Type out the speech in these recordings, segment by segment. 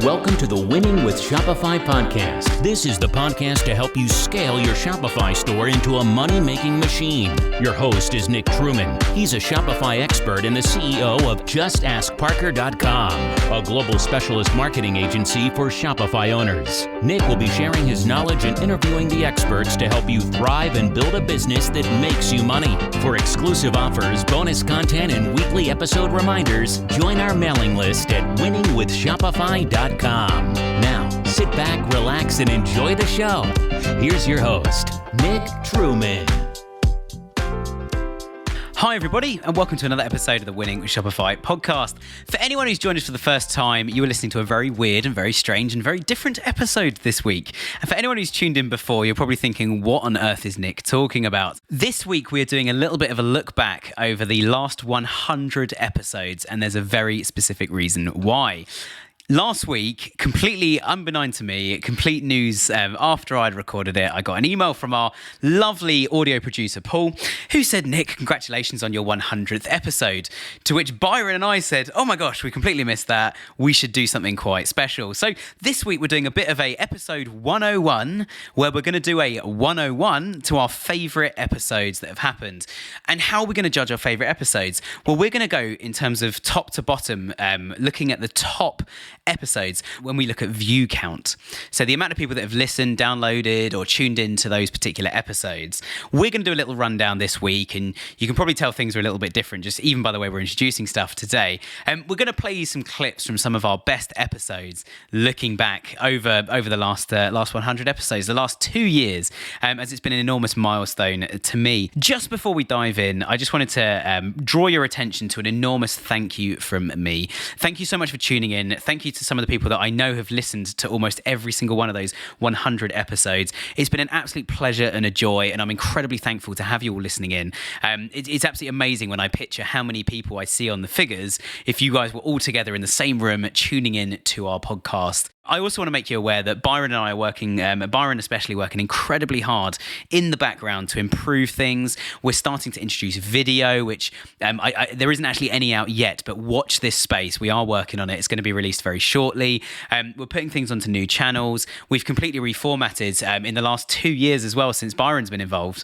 Welcome to the Winning with Shopify podcast. This is the podcast to help you scale your Shopify store into a money-making machine. Your host is Nick Truman. He's a Shopify expert and the CEO of JustAskParker.com, a global specialist marketing agency for Shopify owners. Nick will be sharing his knowledge and interviewing the experts to help you thrive and build a business that makes you money. For exclusive offers, bonus content, and weekly episode reminders, join our mailing list at winningwithshopify.com. Now, sit back, relax, and enjoy the show. Here's your host, Nick Truman. Hi everybody, and welcome to another episode of the Winning with Shopify podcast. For anyone who's joined us for the first time, you are listening to a very weird and very strange and very different episode this week. And for anyone who's tuned in before, you're probably thinking, what on earth is Nick talking about? This week, we are doing a little bit of a look back over the last 100 episodes, and there's a very specific reason why. Last week, completely unbeknown to me, complete news after I'd recorded it, I got an email from our lovely audio producer, Paul, who said, Nick, congratulations on your 100th episode. To which Byron and I said, oh my gosh, we completely missed that. We should do something quite special. So this week, we're doing a bit of a episode 101, where we're going to do a 101 to our favourite episodes that have happened. And how are we going to judge our favourite episodes? Well, we're going to go in terms of top to bottom, looking at the top episodes when we look at view count. So the amount of people that have listened, downloaded, or tuned into those particular episodes. We're going to do a little rundown this week, and you can probably tell things are a little bit different, just even by the way we're introducing stuff today. We're going to play you some clips from some of our best episodes, looking back over the last 100 episodes, the last 2 years, as it's been an enormous milestone to me. Just before we dive in, I just wanted to draw your attention to an enormous thank you from me. Thank you so much for tuning in. Thank you to some of the people that I know have listened to almost every single one of those 100 episodes. It's been an absolute pleasure and a joy, and I'm incredibly thankful to have you all listening in. It's absolutely amazing when I picture how many people I see on the figures if you guys were all together in the same room tuning in to our podcast. I also want to make you aware that Byron and I are working, Byron especially working incredibly hard in the background to improve things. We're starting to introduce video, which there isn't actually any out yet, but watch this space. We are working on it. It's going to be released very shortly. We're putting things onto new channels. We've completely reformatted in the last 2 years as well, since Byron's been involved.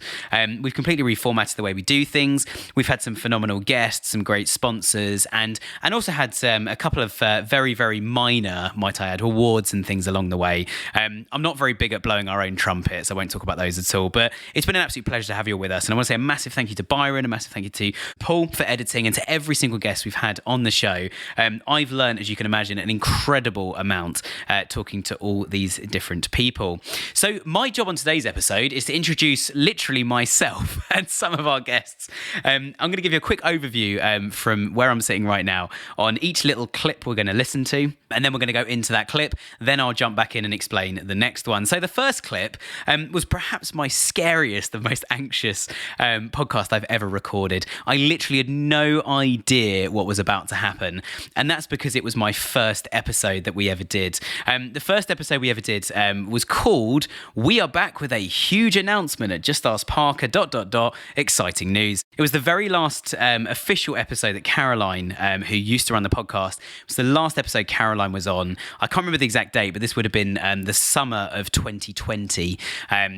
We've completely reformatted the way we do things. We've had some phenomenal guests, some great sponsors, and also had a couple of very, very minor, might I add, awards and things along the way. I'm not very big at blowing our own trumpets. I won't talk about those at all, but it's been an absolute pleasure to have you all with us. And I want to say a massive thank you to Byron, a massive thank you to Paul for editing, and to every single guest we've had on the show. I've learned, as you can imagine, an incredible amount talking to all these different people. So my job on today's episode is to introduce literally myself and some of our guests. I'm going to give you a quick overview from where I'm sitting right now on each little clip we're going to listen to, and then we're going to go into that clip. Then I'll jump back in and explain the next one. So the first clip was perhaps my scariest and most anxious podcast I've ever recorded. I literally had no idea what was about to happen. And that's because it was my first episode that we ever did. The first episode we ever did was called We Are Back with a Huge Announcement at Just Ask Parker... Exciting news. It was the very last official episode that Caroline, who used to run the podcast, it was the last episode Caroline was on. I can't remember the exact date, but this would have been the summer of 2020.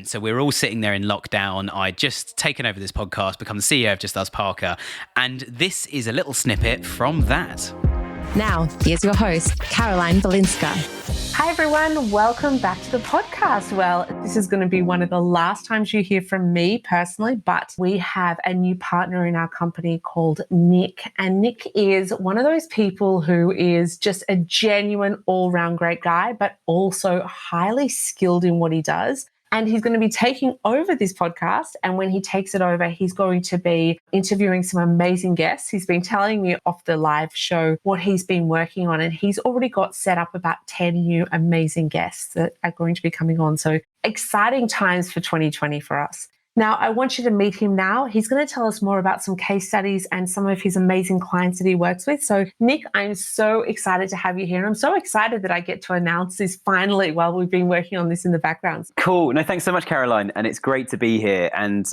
So we were all sitting there in lockdown. I'd just taken over this podcast, become the CEO of Just Ask Parker, and this is a little snippet from that. Now, here's your host, Caroline Balinska. Hi, everyone. Welcome back to the podcast. Well, this is going to be one of the last times you hear from me personally, but we have a new partner in our company called Nick. And Nick is one of those people who is just a genuine all-round great guy, but also highly skilled in what he does. And he's going to be taking over this podcast. And when he takes it over, he's going to be interviewing some amazing guests. He's been telling me off the live show what he's been working on. And he's already got set up about 10 new amazing guests that are going to be coming on. So exciting times for 2020 for us. Now, I want you to meet him now. He's going to tell us more about some case studies and some of his amazing clients that he works with. So, Nick, I'm so excited to have you here. And I'm so excited that I get to announce this finally while we've been working on this in the background. Cool. No, thanks so much, Caroline. And it's great to be here. And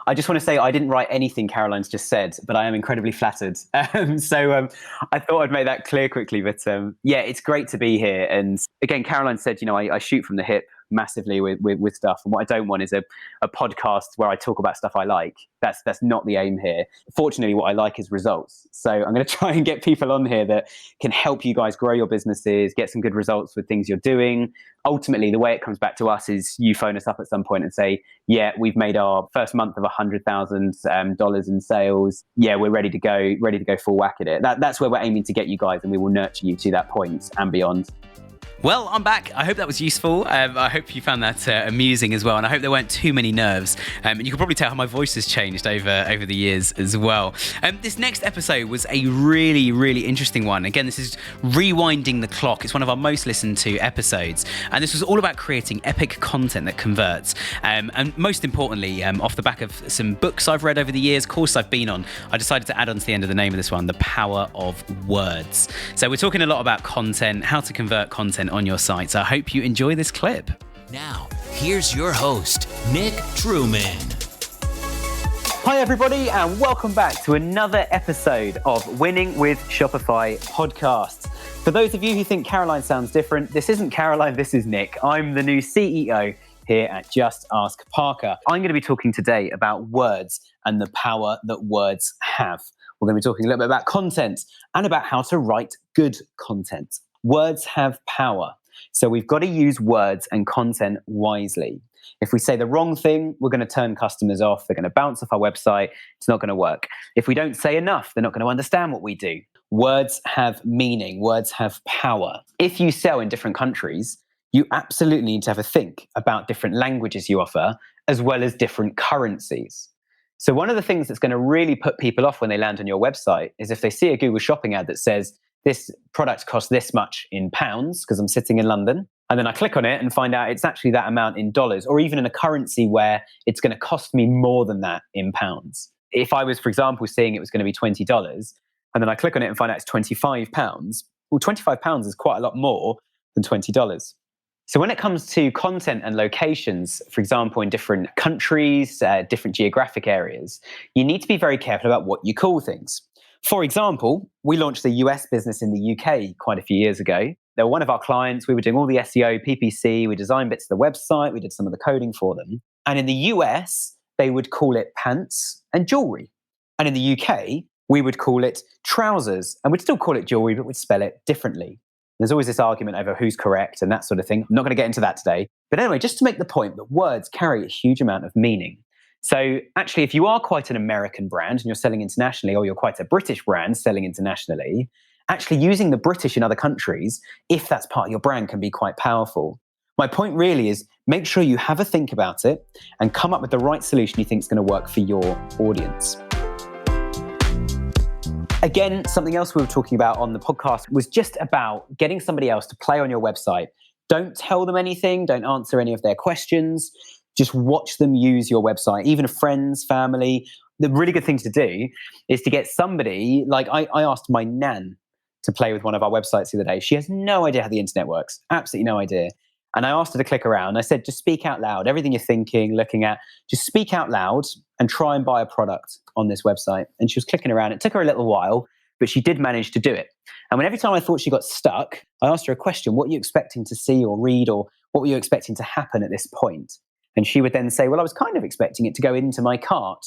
I just want to say I didn't write anything Caroline's just said, but I am incredibly flattered. So I thought I'd make that clear quickly. But yeah, it's great to be here. And again, Caroline said, I shoot from the hip massively with stuff, and what I don't want is a podcast where I talk about stuff I like. That's not the aim here. Fortunately, what I like is results, so I'm going to try and get people on here that can help you guys grow your businesses, get some good results with things you're doing. Ultimately, the way it comes back to us is you phone us up at some point and say, yeah, we've made our first month of $100,000 in sales. Yeah, we're ready to go full whack at it. That's where we're aiming to get you guys, and we will nurture you to that point and beyond. Well, I'm back. I hope that was useful. I hope you found that amusing as well. And I hope there weren't too many nerves. And you can probably tell how my voice has changed over the years as well. This next episode was a really, really interesting one. Again, this is rewinding the clock. It's one of our most listened to episodes. And this was all about creating epic content that converts. And most importantly, off the back of some books I've read over the years, courses I've been on, I decided to add on to the end of the name of this one, the power of words. So we're talking a lot about content, how to convert content on your site. So I hope you enjoy this clip. Now, here's your host, Nick Truman. Hi, everybody, and welcome back to another episode of Winning with Shopify podcast. For those of you who think Caroline sounds different, this isn't Caroline, this is Nick. I'm the new CEO here at Just Ask Parker. I'm going to be talking today about words and the power that words have. We're going to be talking a little bit about content and about how to write good content. Words have power, so we've got to use words and content wisely. If we say the wrong thing, we're going to turn customers off. They're going to bounce off our website. It's not going to work. If we don't say enough, they're not going to understand what we do. Words have meaning. Words have power. If you sell in different countries, you absolutely need to have a think about different languages you offer, as well as different currencies. So one of the things that's going to really put people off when they land on your website is if they see a Google Shopping ad that says, this product costs this much in pounds, because I'm sitting in London. And then I click on it and find out it's actually that amount in dollars, or even in a currency where it's going to cost me more than that in pounds. If I was, for example, seeing it was going to be $20, and then I click on it and find out it's £25, well, £25 is quite a lot more than $20. So when it comes to content and locations, for example, in different countries, different geographic areas, you need to be very careful about what you call things. For example, we launched a US business in the UK quite a few years ago. They were one of our clients. We were doing all the SEO, PPC. We designed bits of the website. We did some of the coding for them. And in the US, they would call it pants and jewelry. And in the UK, we would call it trousers. And we'd still call it jewelry, but we'd spell it differently. There's always this argument over who's correct and that sort of thing. I'm not going to get into that today. But anyway, just to make the point that words carry a huge amount of meaning. So actually, if you are quite an American brand and you're selling internationally, or you're quite a British brand selling internationally, actually using the British in other countries, if that's part of your brand, can be quite powerful. My point really is make sure you have a think about it and come up with the right solution you think is going to work for your audience. Again, something else we were talking about on the podcast was just about getting somebody else to play on your website. Don't tell them anything. Don't answer any of their questions. Just watch them use your website, even friends, family. The really good thing to do is to get somebody, like I asked my nan to play with one of our websites the other day. She has no idea how the internet works, absolutely no idea. And I asked her to click around. I said, just speak out loud. Everything you're thinking, looking at, just speak out loud and try and buy a product on this website. And she was clicking around. It took her a little while, but she did manage to do it. And when every time I thought she got stuck, I asked her a question. What are you expecting to see or read, or what were you expecting to happen at this point? And she would then say, well, I was kind of expecting it to go into my cart.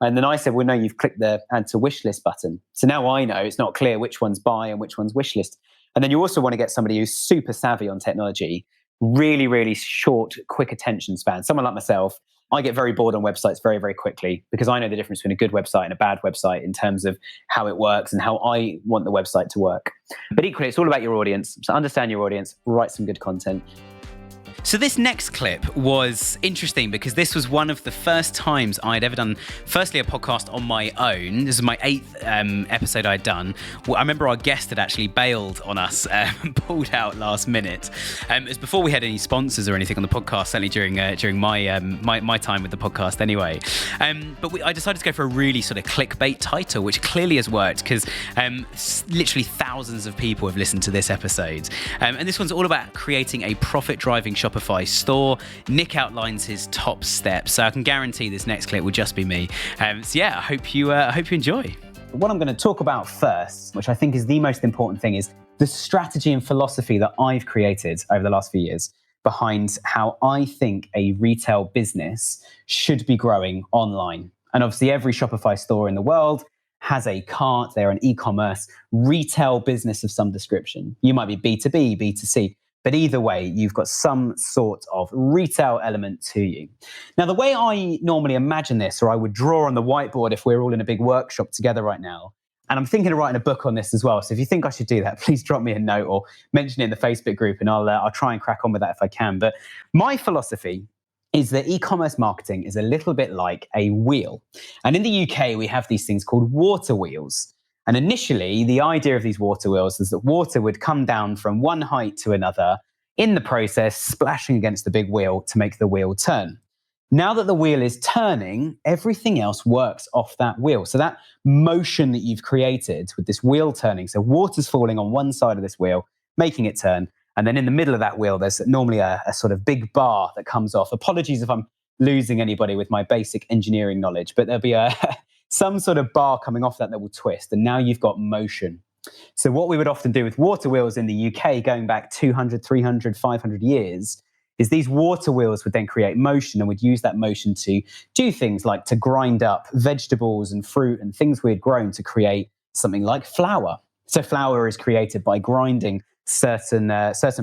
And then I said, well, no, you've clicked the add to wish list button. So now I know it's not clear which one's buy and which one's wish list. And then you also want to get somebody who's super savvy on technology, really, really short, quick attention span. Someone like myself, I get very bored on websites very, very quickly because I know the difference between a good website and a bad website in terms of how it works and how I want the website to work. But equally, it's all about your audience. So understand your audience, write some good content. So this next clip was interesting because this was one of the first times I'd ever done, firstly, a podcast on my own. This is my 8th episode I'd done. Well, I remember our guest had actually bailed on us and pulled out last minute. It was before we had any sponsors or anything on the podcast, certainly during my time with the podcast anyway. But I decided to go for a really sort of clickbait title, which clearly has worked because literally thousands of people have listened to this episode. And this one's all about creating a profit-driving Shopify store. Nick outlines his top steps, so I can guarantee this next clip will just be me. So yeah, I hope you enjoy. What I'm going to talk about first, which I think is the most important thing, is the strategy and philosophy that I've created over the last few years behind how I think a retail business should be growing online. And obviously every Shopify store in the world has a cart. They're an e-commerce retail business of some description. You might be B2B, B2C, but either way, you've got some sort of retail element to you. Now, the way I normally imagine this, or I would draw on the whiteboard if we're all in a big workshop together right now, and I'm thinking of writing a book on this as well. So if you think I should do that, please drop me a note or mention it in the Facebook group, and I'll try and crack on with that if I can. But my philosophy is that e-commerce marketing is a little bit like a wheel. And in the UK, we have these things called water wheels. And initially, the idea of these water wheels is that water would come down from one height to another, in the process, splashing against the big wheel to make the wheel turn. Now that the wheel is turning, everything else works off that wheel. So that motion that you've created with this wheel turning, so water's falling on one side of this wheel, making it turn. And then in the middle of that wheel, there's normally a sort of big bar that comes off. Apologies if I'm losing anybody with my basic engineering knowledge, but there'll be some sort of bar coming off that will twist. And now you've got motion. So what we would often do with water wheels in the UK, going back 200, 300, 500 years, is these water wheels would then create motion and would use that motion to do things like to grind up vegetables and fruit and things we had grown to create something like flour. So flour is created by grinding certain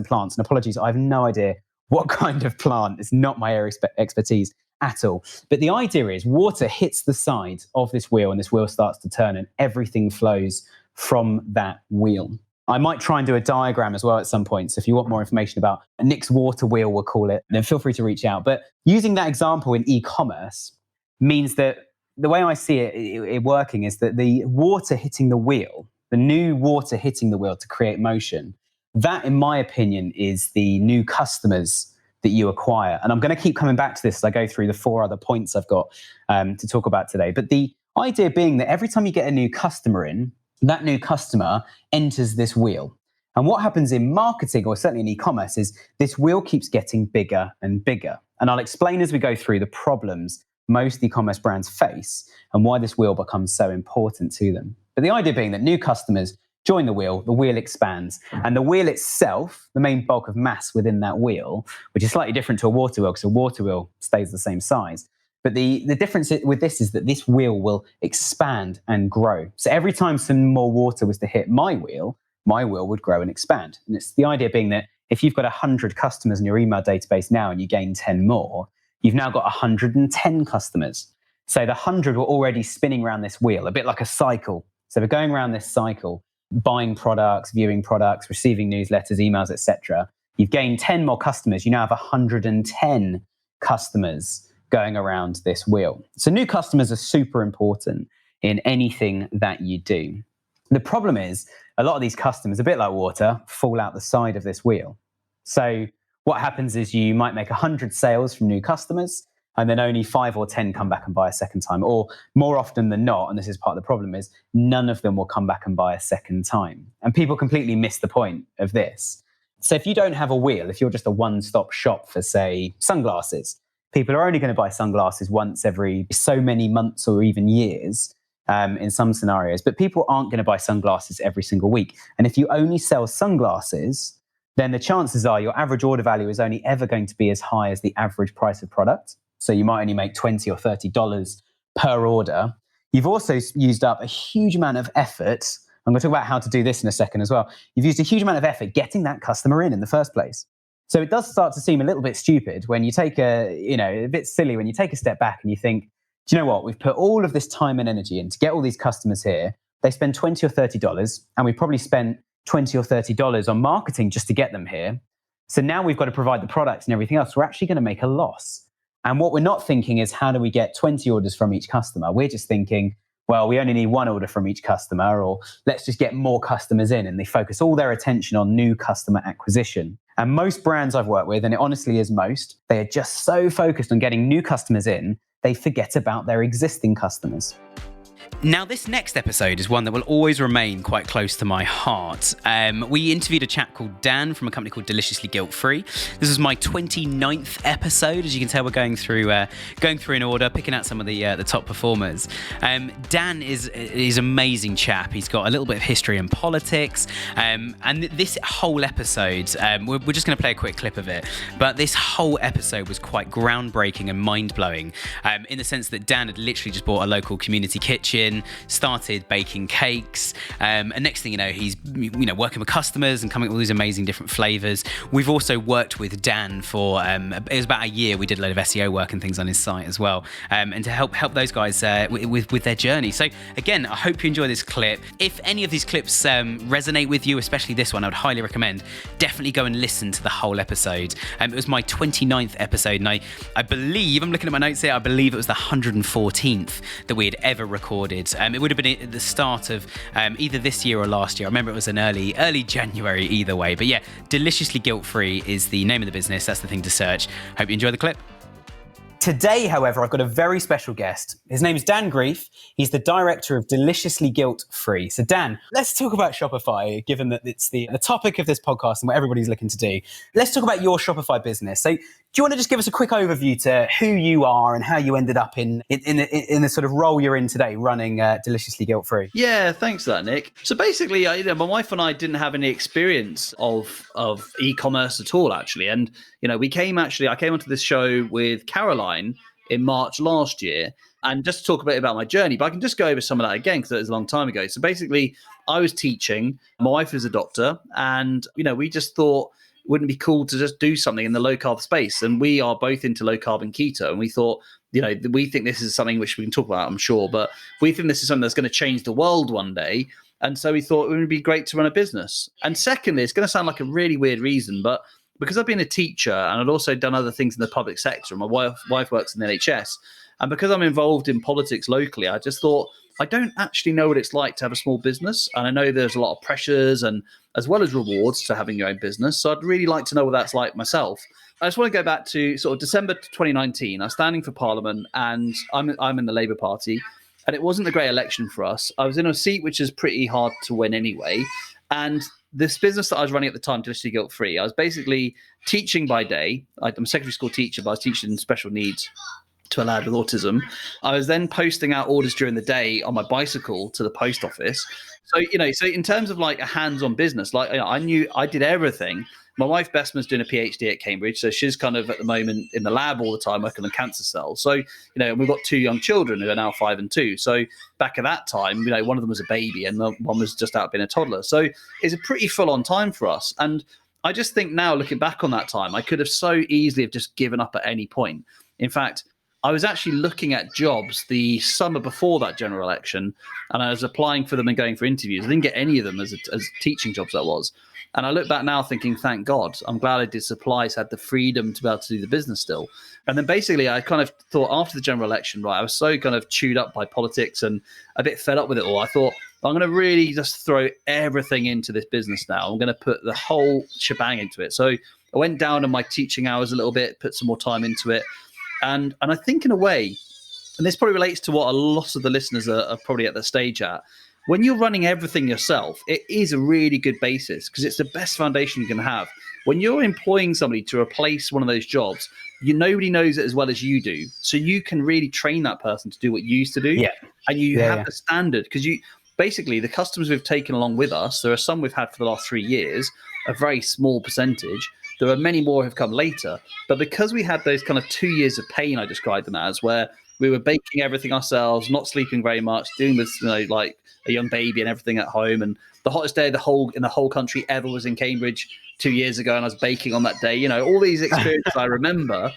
plants. And apologies, I have no idea what kind of plant. It's not my area of expertise at all. But the idea is water hits the side of this wheel and this wheel starts to turn and everything flows from that wheel. I might try and do a diagram as well at some point. So if you want more information about Nick's water wheel, we'll call it, then feel free to reach out. But using that example in e-commerce means that the way I see it working is that the water hitting the wheel, the new water hitting the wheel to create motion, that, in my opinion, is the new customers that you acquire. And I'm going to keep coming back to this as I go through the 4 other points I've got to talk about today. But the idea being that every time you get a new customer in, that new customer enters this wheel. And what happens in marketing, or certainly in e-commerce, is this wheel keeps getting bigger and bigger. And I'll explain as we go through the problems most e-commerce brands face and why this wheel becomes so important to them. But the idea being that new customers join the wheel expands, and the wheel itself, the main bulk of mass within that wheel, which is slightly different to a water wheel because a water wheel stays the same size. But the difference with this is that this wheel will expand and grow. So every time some more water was to hit my wheel would grow and expand. And it's the idea being that if you've got 100 customers in your email database now and you gain 10 more, you've now got 110 customers. So the 100 were already spinning around this wheel, a bit like a cycle. So we're going around this cycle, buying products, viewing products, receiving newsletters, emails, etc. You've gained 10 more customers. You now have 110 customers going around this wheel. So new customers are super important in anything that you do. The problem is a lot of these customers, a bit like water, fall out the side of this wheel. So what happens is you might make 100 sales from new customers and then only 5 or 10 come back and buy a second time. Or more often than not, and this is part of the problem, is none of them will come back and buy a second time. And people completely miss the point of this. So if you don't have a wheel, if you're just a one-stop shop for, say, sunglasses, people are only going to buy sunglasses once every so many months or even years in some scenarios. But people aren't going to buy sunglasses every single week. And if you only sell sunglasses, then the chances are your average order value is only ever going to be as high as the average price of product. So you might only make $20 or $30 per order. You've also used up a huge amount of effort. I'm going to talk about how to do this in a second as well. You've used a huge amount of effort getting that customer in the first place. So it does start to seem a little bit stupid when you take a bit silly when you take a step back and you think, do you know what? We've put all of this time and energy in to get all these customers here. They spend $20 or $30 and we probably spent $20 or $30 on marketing just to get them here. So now we've got to provide the products and everything else. We're actually going to make a loss. And what we're not thinking is, how do we get 20 orders from each customer? We're just thinking, well, we only need one order from each customer, or let's just get more customers in. And they focus all their attention on new customer acquisition. And most brands I've worked with, and it honestly is most, they are just so focused on getting new customers in, they forget about their existing customers. Now, this next episode is one that will always remain quite close to my heart. We interviewed a chap called Dan from a company called Deliciously Guilt Free. This is my 29th episode. As you can tell, we're going through in order, picking out some of the top performers. Dan is an amazing chap. He's got a little bit of history in politics. And this whole episode, we're just going to play a quick clip of it. But this whole episode was quite groundbreaking and mind-blowing in the sense that Dan had literally just bought a local community kitchen, started baking cakes, and next thing you know, he's working with customers and coming up with these amazing different flavors. We've also worked with Dan for it was about a year. We did a load of SEO work and things on his site as well, and to help those guys with their journey. So again, I hope you enjoy this clip. If any of these clips resonate with you, especially this one, I would highly recommend definitely go and listen to the whole episode. It was my 29th episode, and I believe, I'm looking at my notes here, I believe it was the 114th that we had ever recorded. It would have been at the start of either this year or last year. I remember it was an early January either way. But yeah, Deliciously Guilt Free is the name of the business. That's the thing to search. Hope you enjoy the clip. Today, however, I've got a very special guest. His name is Dan Grief. He's the director of Deliciously Guilt Free. So Dan, let's talk about Shopify, given that it's the topic of this podcast and what everybody's looking to do. Let's talk about your Shopify business. So do you want to just give us a quick overview to who you are and how you ended up in the sort of role you're in today, running Deliciously Guilt Free? Yeah, thanks for that, Nick. So basically, my wife and I didn't have any experience of e-commerce at all, actually. And, I came onto this show with Caroline in March last year. And just to talk a bit about my journey, but I can just go over some of that again because it was a long time ago. So basically, I was teaching. My wife is a doctor. And, we just thought, wouldn't it be cool to just do something in the low carb space? And we are both into low carb and keto. And we thought, we think this is something which we can talk about, I'm sure, but we think this is something that's going to change the world one day. And so we thought it would be great to run a business. And secondly, it's going to sound like a really weird reason, but because I've been a teacher and I'd also done other things in the public sector, and my wife works in the NHS, and because I'm involved in politics locally, I just thought, I don't actually know what it's like to have a small business. And I know there's a lot of pressures and as well as rewards to having your own business. So I'd really like to know what that's like myself. I just want to go back to sort of December 2019. I was standing for Parliament and I'm in the Labour Party. And it wasn't a great election for us. I was in a seat which is pretty hard to win anyway. And this business that I was running at the time, Deliciously Guilt Free, I was basically teaching by day. I'm a secondary school teacher, but I was teaching special needs to a lad with autism. I was then posting out orders during the day on my bicycle to the post office. So, so in terms of like a hands-on business, like I knew I did everything. My wife, Besma's doing a PhD at Cambridge. So she's kind of at the moment in the lab all the time working on cancer cells. So, we've got two young children who are now 5 and 2. So back at that time, one of them was a baby and one was just out being a toddler. So it's a pretty full-on time for us. And I just think now, looking back on that time, I could have so easily have just given up at any point. In fact, I was actually looking at jobs the summer before that general election, and I was applying for them and going for interviews. I didn't get any of them as teaching jobs, that was. And I look back now thinking, thank God, I'm glad I did supply, so I had the freedom to be able to do the business still. And then basically I kind of thought after the general election, right, I was so kind of chewed up by politics and a bit fed up with it all. I thought, I'm going to really just throw everything into this business now. I'm going to put the whole shebang into it. So I went down on my teaching hours a little bit, put some more time into it. And I think in a way, and this probably relates to what a lot of the listeners are probably at the stage at, when you're running everything yourself, it is a really good basis because it's the best foundation you can have. When you're employing somebody to replace one of those jobs, nobody knows it as well as you do. So you can really train that person to do what you used to do. Yeah. And you have the standard because basically the customers we've taken along with us, there are some we've had for the last 3 years, a very small percentage. There are many more who have come later. But because we had those kind of 2 years of pain, I described them as, where we were baking everything ourselves, not sleeping very much, doing this, like a young baby and everything at home. And the hottest day in the whole country ever was in Cambridge 2 years ago, and I was baking on that day. All these experiences I remember.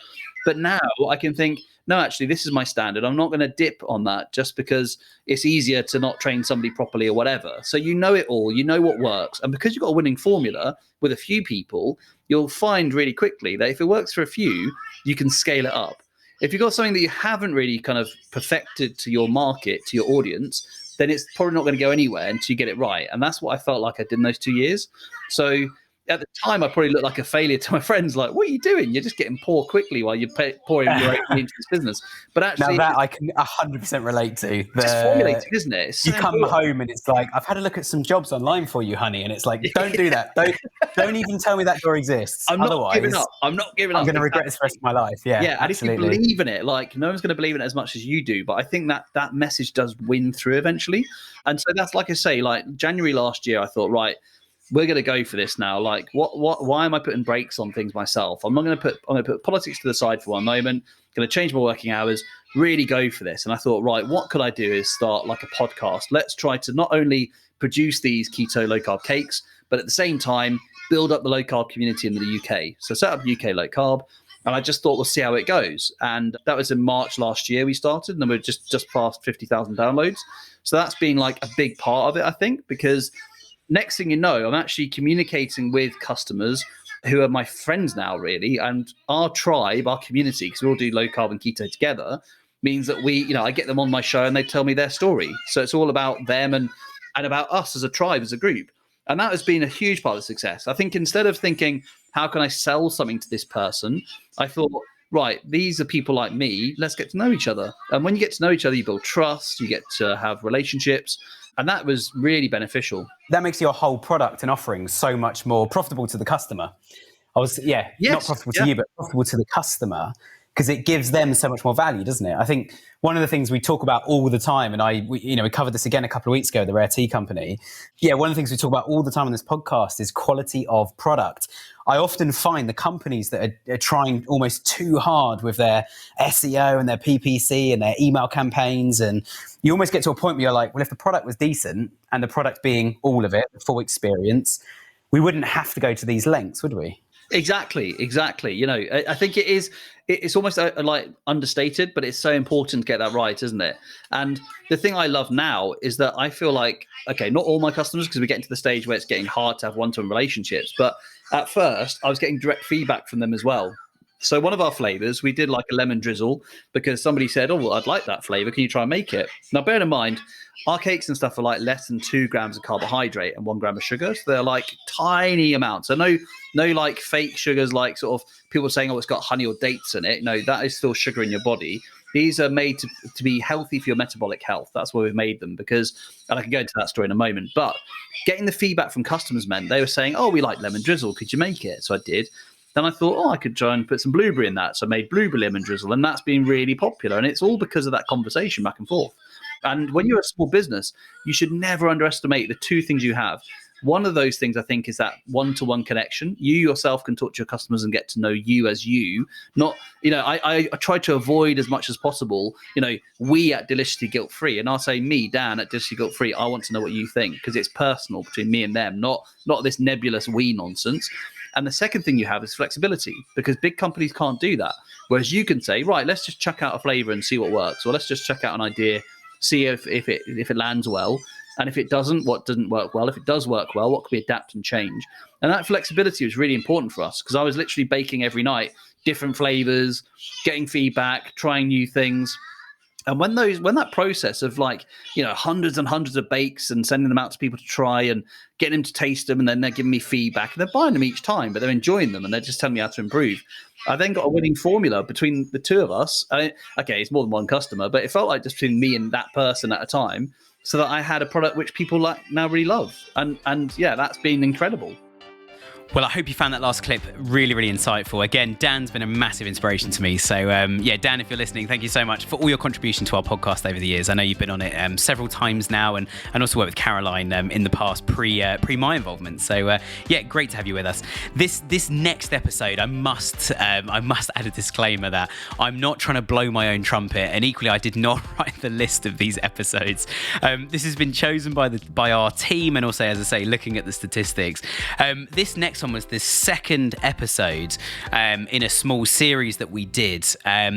But now I can think, no, actually, this is my standard. I'm not going to dip on that just because it's easier to not train somebody properly or whatever. So you know it all, you know what works. And because you've got a winning formula with a few people, you'll find really quickly that if it works for a few, you can scale it up. If you've got something that you haven't really kind of perfected to your market, to your audience, then it's probably not going to go anywhere until you get it right. And that's what I felt like I did in those 2 years. So at the time, I probably looked like a failure to my friends. Like, what are you doing? You're just getting poor quickly while you're pouring your own into this business. But actually, now that I can 100% relate to. It's formulating, isn't it? It's you so come important. home and it's like, I've had a look at some jobs online for you, honey, and it's like, don't do that. Don't even tell me that door exists. I'm not Otherwise, giving up. I'm not giving up. I'm going to regret this the rest of my life. Yeah, Yeah, and absolutely. if you believe in it, like no one's going to believe in it as much as you do. But I think that message does win through eventually. And so that's like I say, like January last year, I thought, right, we're going to go for this now. Like, why am I putting brakes on things myself? I'm going to put politics to the side for one moment. Going to change my working hours. Really go for this. And I thought, right, what could I do is start like a podcast. Let's try to not only produce these keto low carb cakes, but at the same time build up the low carb community in the UK. So set up UK low carb. And I just thought, we'll see how it goes. And that was in March last year we started, and then we're just past 50,000 downloads. So that's been like a big part of it, I think, because next thing you know, I'm actually communicating with customers who are my friends now, really. And our tribe, our community, because we all do low carb and keto together, means that I get them on my show and they tell me their story. So it's all about them and about us as a tribe, as a group. And that has been a huge part of the success. I think instead of thinking, how can I sell something to this person? I thought, right, these are people like me. Let's get to know each other. And when you get to know each other, you build trust, you get to have relationships. And that was really beneficial. That makes your whole product and offering so much more profitable to the customer. Not profitable to you, but profitable to the customer, because it gives them so much more value, doesn't it? I think one of the things we talk about all the time, and we covered this again a couple of weeks ago, the Rare Tea Company. Yeah, one of the things we talk about all the time on this podcast is quality of product. I often find the companies that are trying almost too hard with their SEO and their PPC and their email campaigns, and you almost get to a point where you're like, well, if the product was decent, and the product being all of it, the full experience, we wouldn't have to go to these lengths, would we? Exactly. I think it's almost like understated, but it's so important to get that right, isn't it? And the thing I love now is that I feel like, okay, not all my customers, because we're getting to the stage where it's getting hard to have one-to-one relationships, but at first I was getting direct feedback from them as well. So one of our flavors, we did like a lemon drizzle because somebody said, oh, well, I'd like that flavor. Can you try and make it? Now, bear in mind, our cakes and stuff are like less than 2 grams of carbohydrate and 1 gram of sugar. So they're like tiny amounts. So no like fake sugars, like sort of people saying, oh, it's got honey or dates in it. No, that is still sugar in your body. These are made to be healthy for your metabolic health. That's why we've made them, because, and I can go into that story in a moment, but getting the feedback from customers meant they were saying, oh, we like lemon drizzle. Could you make it? So I did. Then I thought, I could try and put some blueberry in that. So I made blueberry lemon drizzle, and that's been really popular. And it's all because of that conversation back and forth. And when you're a small business, you should never underestimate the two things you have. One of those things, I think, is that one-to-one connection. You yourself can talk to your customers and get to know you as you. Not, I try to avoid as much as possible, we at Deliciously Guilt-Free. And I'll say me, Dan, at Deliciously Guilt-Free, I want to know what you think, because it's personal between me and them, not this nebulous we nonsense. And the second thing you have is flexibility, because big companies can't do that. Whereas you can say, right, let's just check out a flavor and see what works. Or let's just check out an idea, see if it lands well. And if it doesn't, what doesn't work well? If it does work well, what can we adapt and change? And that flexibility was really important for us, because I was literally baking every night, different flavors, getting feedback, trying new things. And when that process of hundreds and hundreds of bakes and sending them out to people to try and getting them to taste them, and then they're giving me feedback, and they're buying them each time, but they're enjoying them and they're just telling me how to improve. I then got a winning formula between the two of us. Okay, it's more than one customer, but it felt like just between me and that person at a time, so that I had a product which people now really love. And yeah, that's been incredible. Well, I hope you found that last clip really, really insightful. Again, Dan's been a massive inspiration to me. So, Dan, if you're listening, thank you so much for all your contribution to our podcast over the years. I know you've been on it several times now, and also worked with Caroline in the past pre my involvement. So, great to have you with us. This next episode, I must add a disclaimer that I'm not trying to blow my own trumpet, and equally, I did not write the list of these episodes. This has been chosen by our team, and also, as I say, looking at the statistics. This next next one was the second episode in a small series that we did.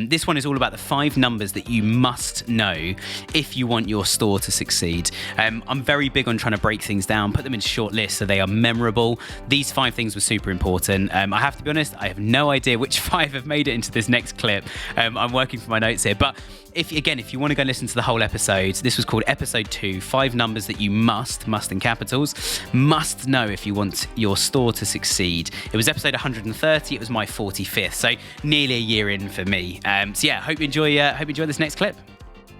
This one is all about the 5 numbers that you must know if you want your store to succeed. I'm very big on trying to break things down, put them into short lists so they are memorable. These 5 things were super important. I have to be honest, I have no idea which 5 have made it into this next clip. I'm working for my notes here, but if you want to go listen to the whole episode, this was called episode 2, 5 numbers that you must in capitals, must know if you want your store to succeed. It was episode 130. It was my 45th, so nearly a year in for me. Hope you enjoy this next clip.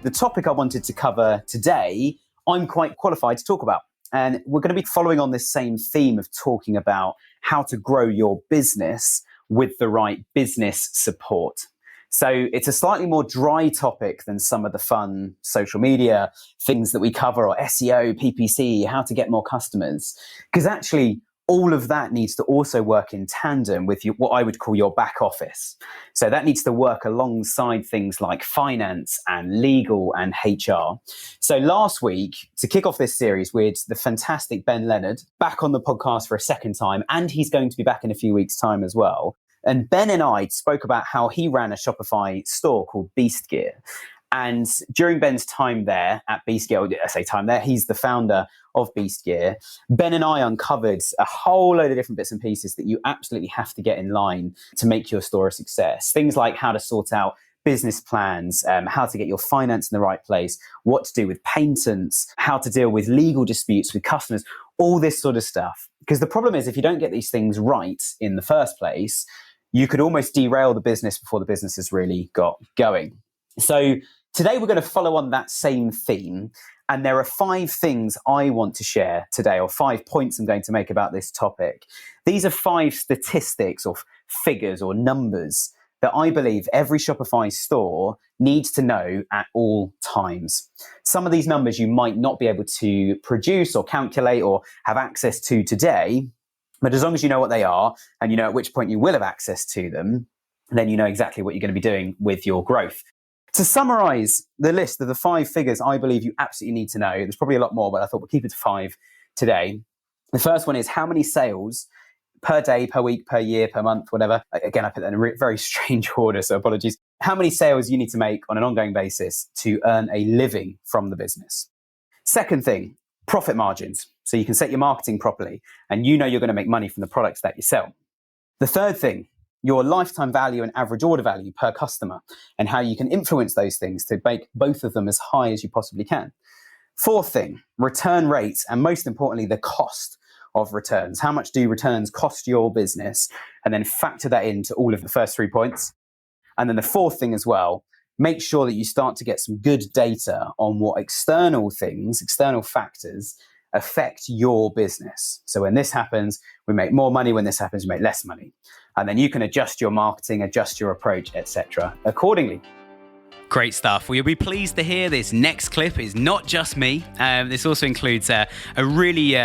The topic I wanted to cover today, I'm quite qualified to talk about. And we're going to be following on this same theme of talking about how to grow your business with the right business support. So it's a slightly more dry topic than some of the fun social media things that we cover, or SEO, PPC, how to get more customers. Because actually, all of that needs to also work in tandem with what I would call your back office. So that needs to work alongside things like finance and legal and HR. So last week, to kick off this series, we had the fantastic Ben Leonard back on the podcast for a second time, and he's going to be back in a few weeks' time as well. And Ben and I spoke about how he ran a Shopify store called Beast Gear. And during Ben's time there at Beast Gear, I say time there, he's the founder of Beast Gear. Ben and I uncovered a whole load of different bits and pieces that you absolutely have to get in line to make your store a success. Things like how to sort out business plans, how to get your finance in the right place, what to do with patents, how to deal with legal disputes with customers, all this sort of stuff. Because the problem is, if you don't get these things right in the first place, you could almost derail the business before the business has really got going. So today we're going to follow on that same theme. And there are 5 things I want to share today, or 5 points I'm going to make about this topic. These are 5 statistics or figures or numbers that I believe every Shopify store needs to know at all times. Some of these numbers you might not be able to produce or calculate or have access to today, but as long as you know what they are and you know at which point you will have access to them, then you know exactly what you're going to be doing with your growth. To summarize the list of the 5 figures I believe you absolutely need to know, there's probably a lot more, but I thought we'll keep it to 5 today. The first one is how many sales per day, per week, per year, per month, whatever. Again, I put that in a very strange order, so apologies. How many sales you need to make on an ongoing basis to earn a living from the business. Second thing, profit margins. So you can set your marketing properly and you know you're going to make money from the products that you sell. The third thing, your lifetime value and average order value per customer, and how you can influence those things to make both of them as high as you possibly can. Fourth thing, return rates, and most importantly, the cost of returns. How much do returns cost your business? And then factor that into all of the first 3 points. And then the fourth thing as well, make sure that you start to get some good data on what external things, external factors affect your business. So when this happens, we make more money. When this happens, we make less money. And then you can adjust your marketing, adjust your approach, etc. accordingly. Great stuff. Well, you'll be pleased to hear this next clip is not just me. This also includes a really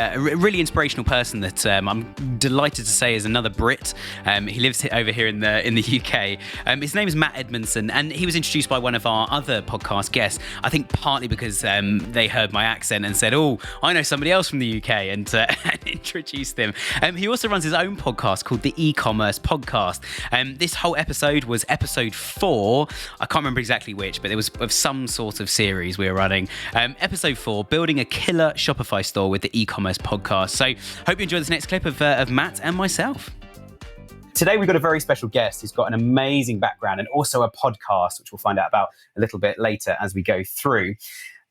inspirational person that I'm delighted to say is another Brit. He lives over here in the UK. His name is Matt Edmondson, and he was introduced by one of our other podcast guests. I think partly because they heard my accent and said, "Oh, I know somebody else from the UK," and introduced him. He also runs his own podcast called the E-commerce Podcast. This whole episode was episode 4. I can't remember exactly which, but it was of some sort of series we were running. Episode 4, building a killer Shopify store with the e-commerce podcast. So hope you enjoy this next clip of Matt and myself. Today we've got a very special guest who's got an amazing background and also a podcast, which we'll find out about a little bit later as we go through.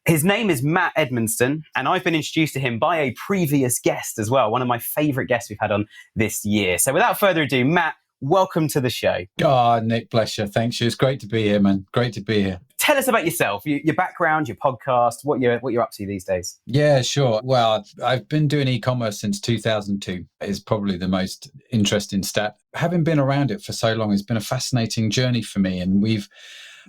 His name is Matt Edmondson, and I've been introduced to him by a previous guest as well, one of my favorite guests we've had on this year. So without further ado, Matt, welcome to the show. Oh, Nick, bless you. Thanks. It's great to be here, man. Great to be here. Tell us about yourself, your background, your podcast, what you're up to these days. Yeah, sure. Well, I've been doing e-commerce since 2002. It's probably the most interesting stat. Having been around it for so long, it's been a fascinating journey for me. And we've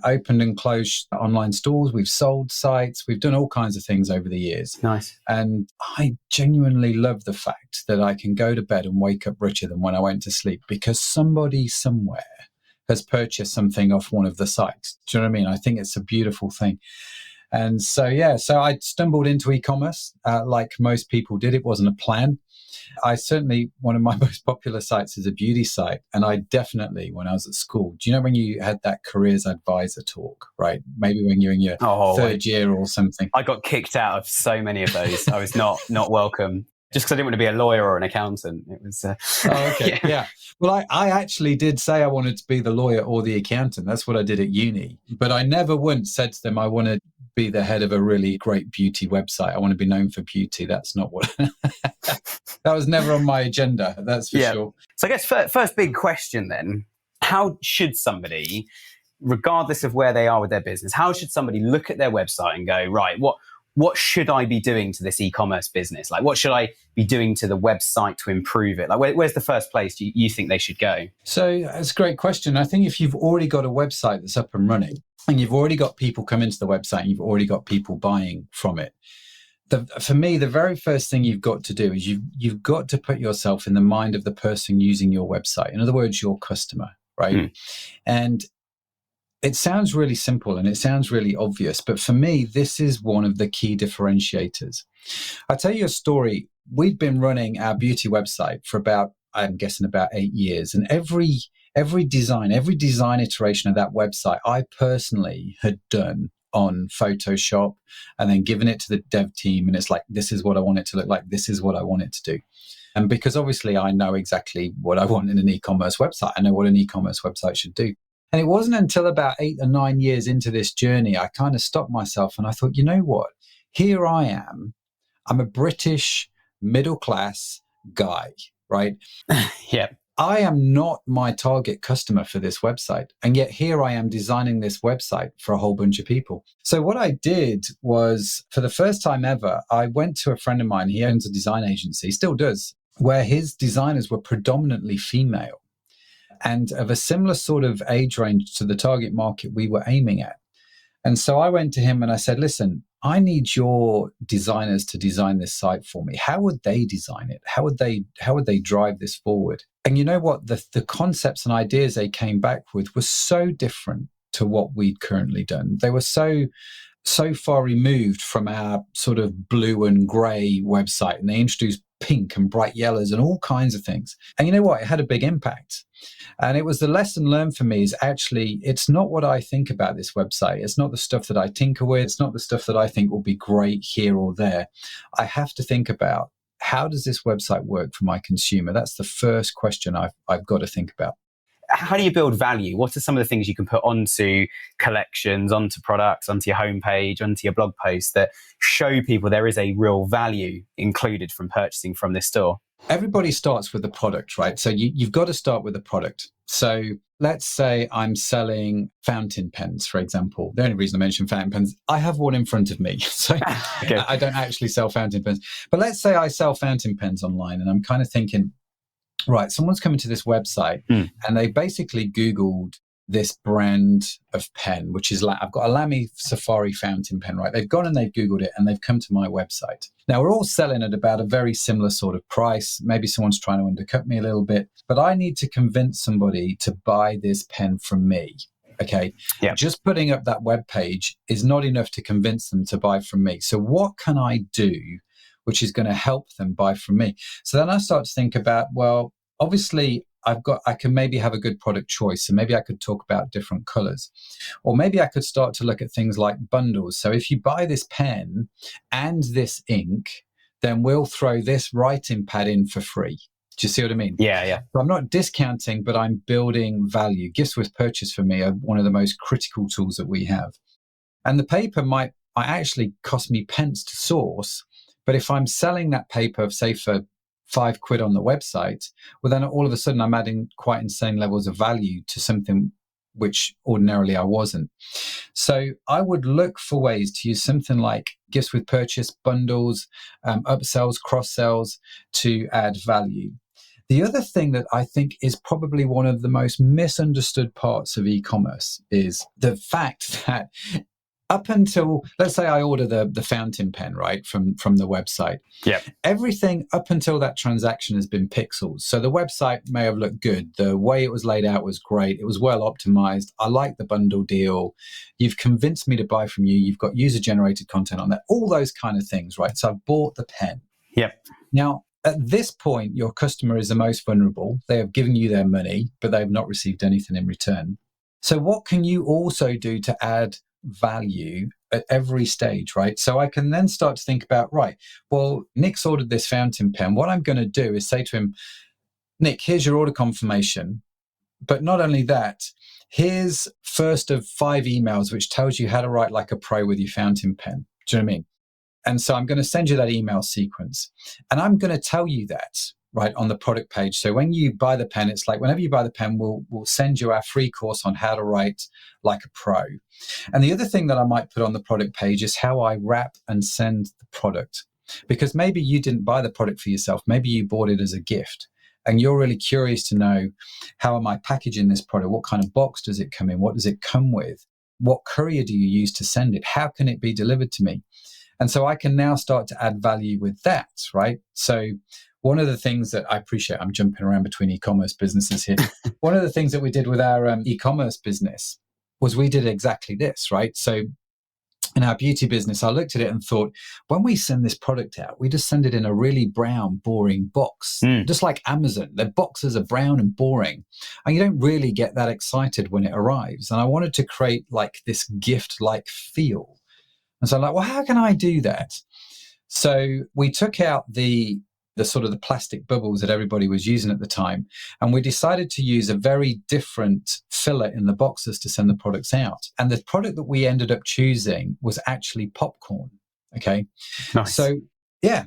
opened and closed online stores. We've sold sites. We've done all kinds of things over the years. Nice. And I genuinely love the fact that I can go to bed and wake up richer than when I went to sleep because somebody somewhere has purchased something off one of the sites. Do you know what I mean? I think it's a beautiful thing. And so, so I stumbled into e-commerce like most people did. It wasn't a plan. One of my most popular sites is a beauty site. And I definitely, when I was at school, do you know when you had that careers advisor talk, right? Maybe when you're in your third year or something. I got kicked out of so many of those. I was not welcome. Just because I didn't want to be a lawyer or an accountant. It was. Yeah. Well, I actually did say I wanted to be the lawyer or the accountant. That's what I did at uni. But I never once said to them, I want to be the head of a really great beauty website. I want to be known for beauty. That's not what. That was never on my agenda. That's for sure. So I guess first big question then: how should somebody, regardless of where they are with their business, how should somebody look at their website and go, right, what should I be doing to this e-commerce business? Like, what should I be doing to the website to improve it? Like, where's the first place you think they should go? So that's a great question. I think if you've already got a website that's up and running and you've already got people coming to the website and you've already got people buying from it, for me, the very first thing you've got to do is you've got to put yourself in the mind of the person using your website. In other words, your customer, right? And it sounds really simple and it sounds really obvious, but for me, this is one of the key differentiators. I'll tell you a story. We'd been running our beauty website for I'm guessing about 8 years. And every design iteration of that website, I personally had done on Photoshop and then given it to the dev team. And it's like, this is what I want it to look like. This is what I want it to do. And because obviously I know exactly what I want in an e-commerce website. I know what an e-commerce website should do. And it wasn't until about 8 or 9 years into this journey, I kind of stopped myself and I thought, you know what? Here I am. I'm a British middle-class guy, right? Yeah. I am not my target customer for this website. And yet here I am designing this website for a whole bunch of people. So what I did was, for the first time ever, I went to a friend of mine. He owns a design agency, he still does, where his designers were predominantly female and of a similar sort of age range to the target market we were aiming at. And so I went to him and I said, listen, I need your designers to design this site for me. How would they design it? How would they drive this forward? And you know what? The concepts and ideas they came back with were so different to what we'd currently done. They were so far removed from our sort of blue and grey website. And they introduced pink and bright yellows and all kinds of things. And you know what? It had a big impact. And it was the lesson learned for me is actually, it's not what I think about this website. It's not the stuff that I tinker with. It's not the stuff that I think will be great here or there. I have to think about, how does this website work for my consumer? That's the first question I've got to think about. How do you build value? What are some of the things you can put onto collections, onto products, onto your homepage, onto your blog posts that show people there is a real value included from purchasing from this store? Everybody starts with the product, right? So you've got to start with the product. So let's say I'm selling fountain pens, for example. The only reason I mention fountain pens, I have one in front of me. So okay. I don't actually sell fountain pens. But let's say I sell fountain pens online and I'm kind of thinking, right, someone's coming to this website and they basically Googled this brand of pen, which is I've got a Lamy Safari fountain pen, right? They've gone and they've Googled it and they've come to my website. Now, we're all selling at about a very similar sort of price. Maybe someone's trying to undercut me a little bit, but I need to convince somebody to buy this pen from me. Okay. Yeah. Just putting up that web page is not enough to convince them to buy from me. So what can I do which is going to help them buy from me? So then I start to think about, well, obviously I can maybe have a good product choice. So maybe I could talk about different colors, or maybe I could start to look at things like bundles. So if you buy this pen and this ink, then we'll throw this writing pad in for free. Do you see what I mean? Yeah. So I'm not discounting, but I'm building value. Gifts with purchase for me are one of the most critical tools that we have. And the paper might actually cost me pence to source. But if I'm selling that paper, say for £5 on the website, well, then all of a sudden I'm adding quite insane levels of value to something which ordinarily I wasn't. So I would look for ways to use something like gifts with purchase, bundles, upsells, cross-sells to add value. The other thing that I think is probably one of the most misunderstood parts of e-commerce is the fact that up until, let's say I order the fountain pen, right, from the website. Yeah. Everything up until that transaction has been pixels. So the website may have looked good. The way it was laid out was great. It was well optimized. I like the bundle deal. You've convinced me to buy from you. You've got user-generated content on there. All those kind of things, right? So I've bought the pen. Yep. Now, at this point, your customer is the most vulnerable. They have given you their money, but they have not received anything in return. So what can you also do to add value at every stage, right? So I can then start to think about, right, well, Nick's ordered this fountain pen. What I'm going to do is say to him, Nick, here's your order confirmation. But not only that, here's first of 5 emails, which tells you how to write like a pro with your fountain pen. Do you know what I mean? And so I'm going to send you that email sequence. And I'm going to tell you that, right, on the product page. So when you buy the pen, it's like whenever you buy the pen, we'll send you our free course on how to write like a pro. And the other thing that I might put on the product page is how I wrap and send the product. Because maybe you didn't buy the product for yourself. Maybe you bought it as a gift. And you're really curious to know, how am I packaging this product? What kind of box does it come in? What does it come with? What courier do you use to send it? How can it be delivered to me? And so I can now start to add value with that, right? So one of the things that I appreciate, I'm jumping around between e-commerce businesses here. One of the things that we did with our e-commerce business was we did exactly this, right? So in our beauty business, I looked at it and thought, when we send this product out, we just send it in a really brown, boring box, just like Amazon. The boxes are brown and boring, and you don't really get that excited when it arrives. And I wanted to create like this gift-like feel. And so I'm like, well, how can I do that? So we took out the sort of the plastic bubbles that everybody was using at the time, and we decided to use a very different filler in the boxes to send the products out. And the product that we ended up choosing was actually popcorn. Okay. Nice. So yeah,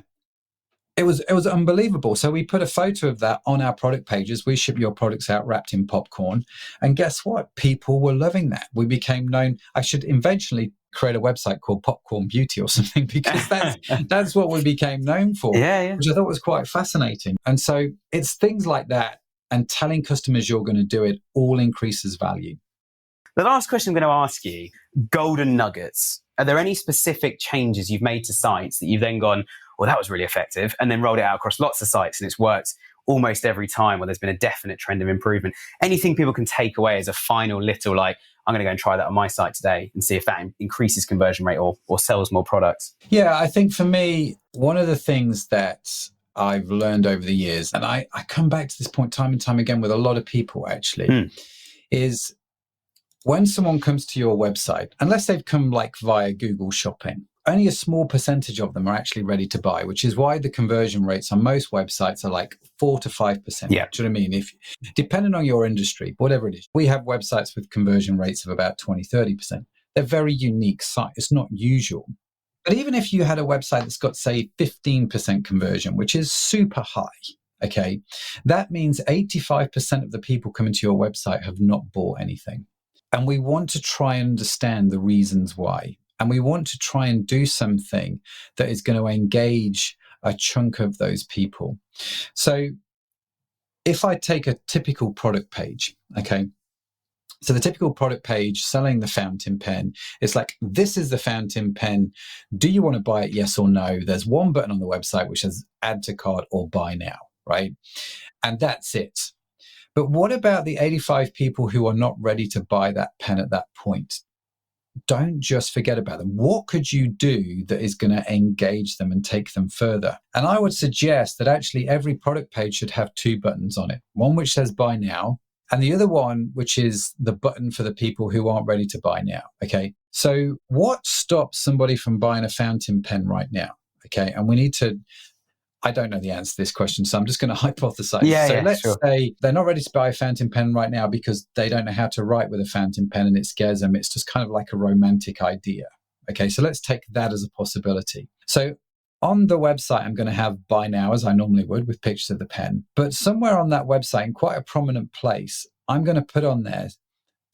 it was unbelievable. So we put a photo of that on our product pages. We ship your products out wrapped in popcorn. And guess what? People were loving that. We became known. I should eventually create a website called Popcorn Beauty or something, because that's what we became known for, which I thought was quite fascinating. And so it's things like that, and telling customers you're going to do it all increases value. The last question I'm going to ask you, golden nuggets. Are there any specific changes you've made to sites that you've then gone, well, that was really effective, and then rolled it out across lots of sites and it's worked almost every time, where there's been a definite trend of improvement? Anything people can take away as a final little, like, I'm going to go and try that on my site today and see if that increases conversion rate or sells more products? Yeah, I think for me, one of the things that I've learned over the years, and I come back to this point time and time again with a lot of people actually, is when someone comes to your website, unless they've come like via Google Shopping, only a small percentage of them are actually ready to buy, which is why the conversion rates on most websites are like 4 to 5%. Yeah. Do you know what I mean? If depending on your industry, whatever it is, we have websites with conversion rates of about 20, 30%. They're very unique sites. It's not usual. But even if you had a website that's got, say, 15% conversion, which is super high, okay, that means 85% of the people coming to your website have not bought anything. And we want to try and understand the reasons why. And we want to try and do something that is going to engage a chunk of those people. So if I take a typical product page, okay, so the typical product page selling the fountain pen, it's like, this is the fountain pen. Do you want to buy it? Yes or no? There's one button on the website which says add to cart or buy now, right? And that's it. But what about the 85 people who are not ready to buy that pen at that point? Don't just forget about them. What could you do that is going to engage them and take them further? And I would suggest that actually every product page should have 2 buttons on it. One which says buy now, and the other one which is the button for the people who aren't ready to buy now. Okay. So what stops somebody from buying a fountain pen right now? Okay. And we need to, I don't know the answer to this question, so I'm just going to hypothesize. So let's say they're not ready to buy a fountain pen right now because they don't know how to write with a fountain pen and it scares them. It's just kind of like a romantic idea. Okay, so let's take that as a possibility. So on the website, I'm going to have buy now, as I normally would, with pictures of the pen. But somewhere on that website, in quite a prominent place, I'm going to put on there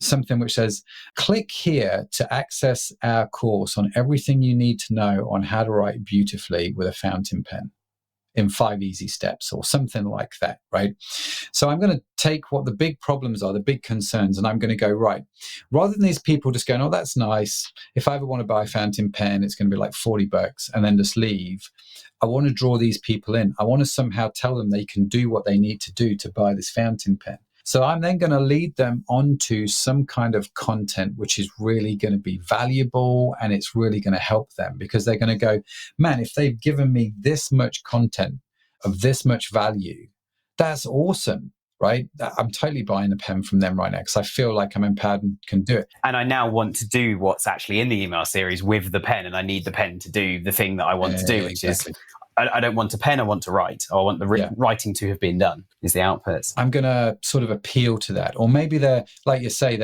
something which says, click here to access our course on everything you need to know on how to write beautifully with a fountain pen. in 5 easy steps or something like that, right? So I'm going to take what the big problems are, the big concerns, and I'm going to go, right, rather than these people just going, oh, that's nice. If I ever want to buy a fountain pen, it's going to be like $40 and then just leave. I want to draw these people in. I want to somehow tell them they can do what they need to do to buy this fountain pen. So I'm then going to lead them onto some kind of content which is really going to be valuable, and it's really going to help them, because they're going to go, man, if they've given me this much content of this much value, that's awesome, right? I'm totally buying a pen from them right now because I feel like I'm empowered and can do it. And I now want to do what's actually in the email series with the pen, and I need the pen to do the thing that I want to do, which is I don't want a pen, I want to write. Or I want the writing to have been done is the output. I'm going to sort of appeal to that. Or maybe they're, like you say,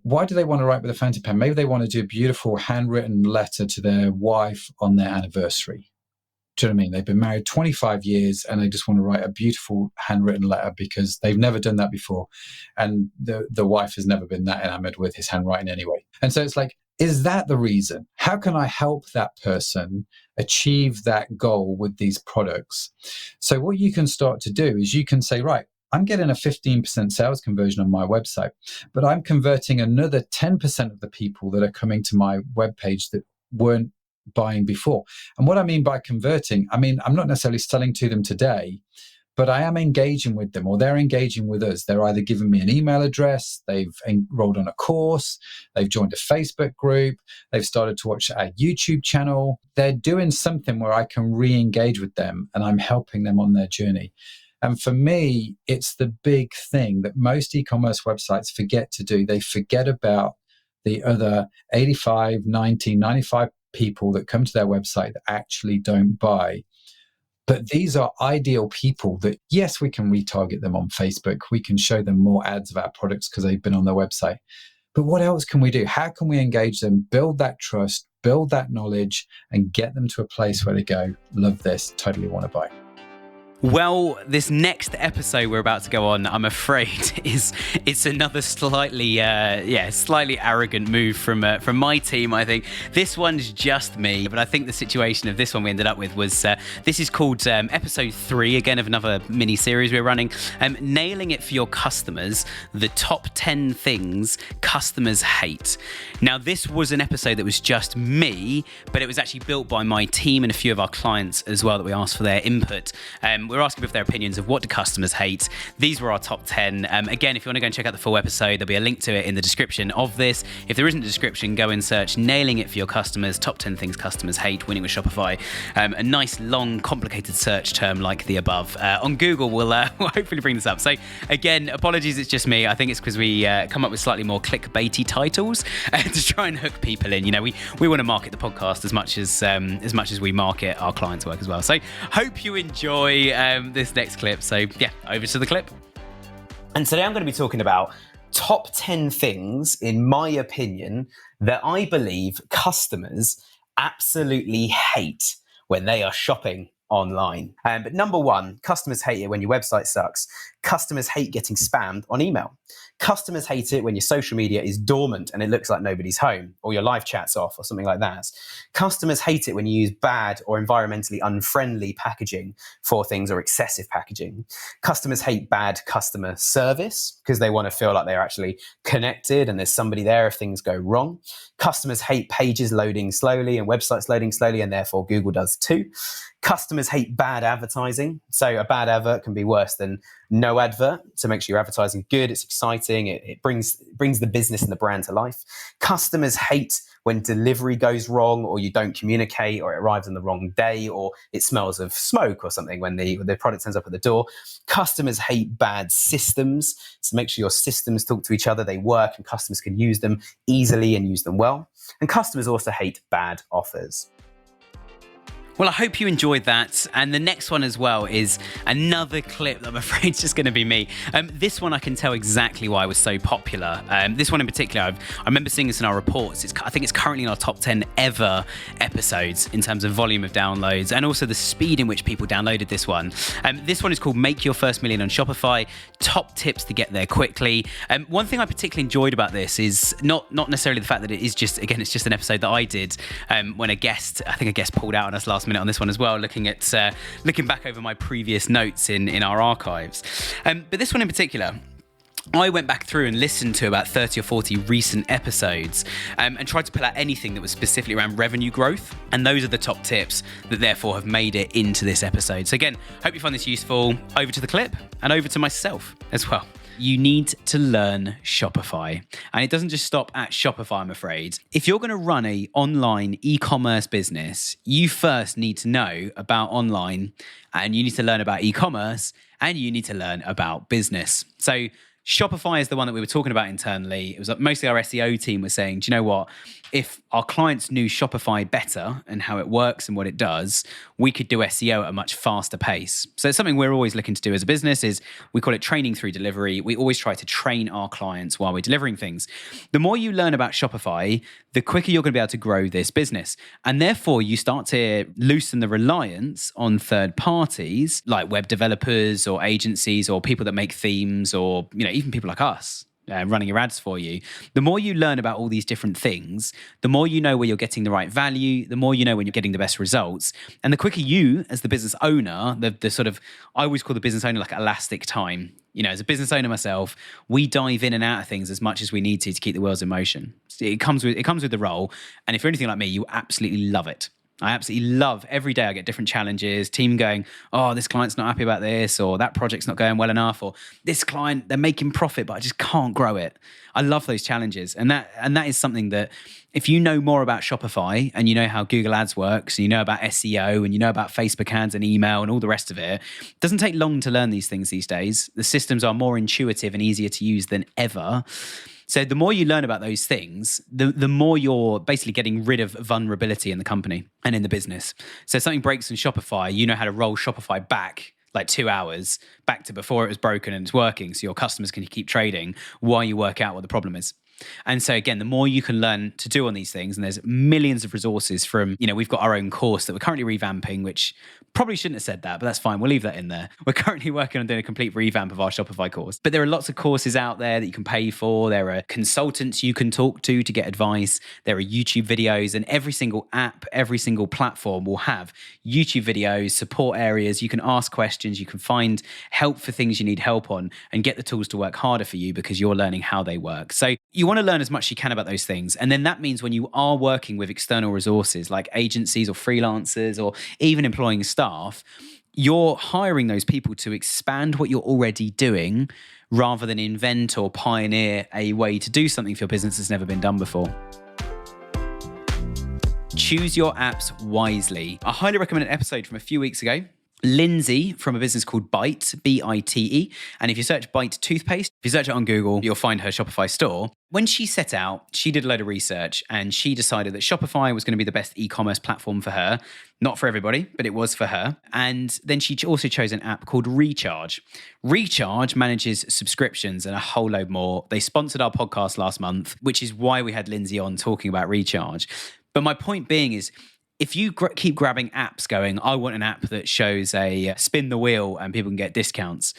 why do they want to write with a fountain pen? Maybe they want to do a beautiful handwritten letter to their wife on their anniversary. Do you know what I mean? They've been married 25 years and they just want to write a beautiful handwritten letter because they've never done that before. And the wife has never been that enamored with his handwriting anyway. And so it's like, is that the reason? How can I help that person achieve that goal with these products? So what you can start to do is you can say, right, I'm getting a 15% sales conversion on my website, but I'm converting another 10% of the people that are coming to my webpage that weren't buying before. And what I mean by converting, I mean, I'm not necessarily selling to them today, but I am engaging with them, or they're engaging with us. They're either giving me an email address, they've enrolled on a course, they've joined a Facebook group, they've started to watch a YouTube channel. They're doing something where I can re-engage with them and I'm helping them on their journey. And for me, it's the big thing that most e-commerce websites forget to do. They forget about the other 85, 90, 95 people that come to their website that actually don't buy. But these are ideal people that, yes, we can retarget them on Facebook. We can show them more ads of our products because they've been on their website. But what else can we do? How can we engage them, build that trust, build that knowledge, and get them to a place where they go, love this, totally want to buy? Well, this next episode we're about to go on, I'm afraid, it's another slightly arrogant move from my team. I think this one's just me, but I think the situation of this one we ended up with was this is called episode 3 again of another mini series we're running. Nailing it for your customers: the top 10 things customers hate. Now, this was an episode that was just me, but it was actually built by my team and a few of our clients as well that we asked for their input. We're asking for their opinions of what do customers hate. These were our top 10. Again, if you want to go and check out the full episode, there'll be a link to it in the description of this. If there isn't a description, go and search Nailing It for Your Customers, top 10 things customers hate, winning with Shopify. A nice, long, complicated search term like the above. On Google, we'll hopefully bring this up. So again, apologies, it's just me. I think it's because we come up with slightly more clickbaity titles to try and hook people in. You know, we want to market the podcast as much as we market our clients' work as well. So hope you enjoy this next clip. So yeah, over to the clip. And today I'm going to be talking about top 10 things, in my opinion, that I believe customers absolutely hate when they are shopping online. But number 1, customers hate it when your website sucks. Customers hate getting spammed on email. Customers hate it when your social media is dormant and it looks like nobody's home, or your live chat's off, or something like that. Customers hate it when you use bad or environmentally unfriendly packaging for things, or excessive packaging. Customers hate bad customer service because they want to feel like they're actually connected and there's somebody there if things go wrong. Customers hate pages loading slowly and websites loading slowly, and therefore Google does too. Customers hate bad advertising. So a bad advert can be worse than no advert. So make sure your advertising good, it's exciting, it brings the business and the brand to life. Customers hate when delivery goes wrong, or you don't communicate, or it arrives on the wrong day, or it smells of smoke or something when the product turns up at the door. Customers hate bad systems. So make sure your systems talk to each other, they work, and customers can use them easily and use them well. And customers also hate bad offers. Well, I hope you enjoyed that. And the next one as well is another clip that I'm afraid is just going to be me. This one I can tell exactly why it was so popular. This one in particular, I remember seeing this in our reports. I think it's currently in our top 10 ever episodes in terms of volume of downloads and also the speed in which people downloaded this one. This one is called Make Your First Million on Shopify, top tips to get there quickly. One thing I particularly enjoyed about this is not necessarily the fact that it is just, again, it's just an episode that I did when a guest pulled out on us last last minute on this one as well, looking back over my previous notes in our archives. But this one in particular, I went back through and listened to about 30 or 40 recent episodes and tried to pull out anything that was specifically around revenue growth. And those are the top tips that therefore have made it into this episode. So again, hope you find this useful. Over to the clip and over to myself as well. You need to learn Shopify. And it doesn't just stop at Shopify, I'm afraid. If you're going to run an online e-commerce business, you first need to know about online, and you need to learn about e-commerce, and you need to learn about business. So Shopify is the one that we were talking about internally. It was mostly our SEO team was saying, do you know what? If our clients knew Shopify better and how it works and what it does, we could do SEO at a much faster pace. So it's something we're always looking to do as a business is we call it training through delivery. We always try to train our clients while we're delivering things. The more you learn about Shopify, the quicker you're going to be able to grow this business. And therefore you start to loosen the reliance on third parties like web developers or agencies or people that make themes or, even people like us. Running your ads for you. The more you learn about all these different things, the more you know where you're getting the right value, the more you know when you're getting the best results. And the quicker you, as the business owner, the sort of, I always call the business owner like elastic time. As a business owner myself, we dive in and out of things as much as we need to keep the wheels in motion. It comes with the role. And if you're anything like me, you absolutely love it. I absolutely love every day I get different challenges, team going, oh, this client's not happy about this, or that project's not going well enough, or this client, they're making profit, but I just can't grow it. I love those challenges. And that is something that if you know more about Shopify and you know how Google Ads works, and you know about SEO and you know about Facebook ads and email and all the rest of it, it doesn't take long to learn these things these days. The systems are more intuitive and easier to use than ever. So the more you learn about those things, the more you're basically getting rid of vulnerability in the company and in the business. So if something breaks in Shopify, you know how to roll Shopify back like 2 hours back to before it was broken and it's working. So your customers can keep trading while you work out what the problem is. And so again, the more you can learn to do on these things, and there's millions of resources from, we've got our own course that we're currently revamping, which probably shouldn't have said that, but that's fine. We'll leave that in there. We're currently working on doing a complete revamp of our Shopify course. But there are lots of courses out there that you can pay for. There are consultants you can talk to get advice. There are YouTube videos, and every single app, every single platform will have YouTube videos, support areas. You can ask questions. You can find help for things you need help on and get the tools to work harder for you because you're learning how they work. So you want to learn as much as you can about those things. And then that means when you are working with external resources like agencies or freelancers or even employing staff, you're hiring those people to expand what you're already doing rather than invent or pioneer a way to do something for your business that's never been done before. Choose your apps wisely. I highly recommend an episode from a few weeks ago. Lindsay from a business called Bite, B-I-T-E. And if you search Bite toothpaste, if you search it on Google, you'll find her Shopify store. When she set out, she did a load of research and she decided that Shopify was going to be the best e-commerce platform for her. Not for everybody, but it was for her. And then she also chose an app called Recharge. Recharge manages subscriptions and a whole load more. They sponsored our podcast last month, which is why we had Lindsay on talking about Recharge. But my point being is, if you keep grabbing apps going, I want an app that shows a spin the wheel and people can get discounts.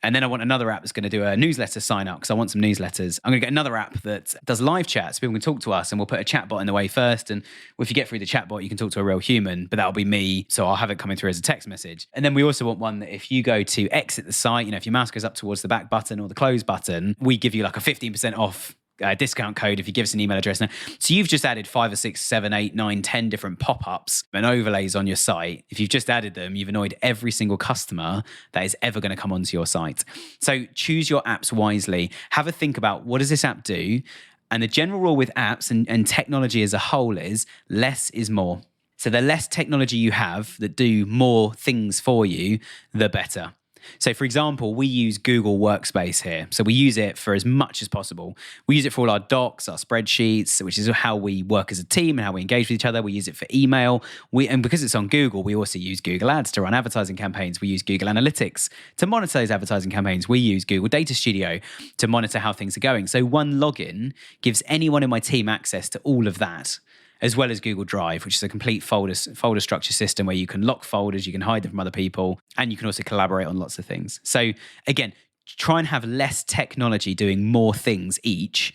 And then I want another app that's going to do a newsletter sign up because I want some newsletters. I'm going to get another app that does live chat so people can talk to us, and we'll put a chatbot in the way first. And if you get through the chatbot, you can talk to a real human, but that'll be me. So I'll have it coming through as a text message. And then we also want one that if you go to exit the site, if your mouse goes up towards the back button or the close button, we give you like a 15% off discount code if you give us an email address now. So you've just added 5 or 6, 7, 8, 9, 10 different pop-ups and overlays on your site. If you've just added them, you've annoyed every single customer that is ever going to come onto your site. So choose your apps wisely. Have a think about, what does this app do? And the general rule with apps and technology as a whole is less is more. So the less technology you have that do more things for you, the better. So for example, we use Google Workspace here. So we use it for as much as possible. We use it for all our docs, our spreadsheets, which is how we work as a team and how we engage with each other. We use it for email. And because it's on Google, we also use Google Ads to run advertising campaigns. We use Google Analytics to monitor those advertising campaigns. We use Google Data Studio to monitor how things are going. So one login gives anyone in my team access to all of that, as well as Google Drive, which is a complete folder structure system where you can lock folders, you can hide them from other people, and you can also collaborate on lots of things. So again, try and have less technology doing more things each.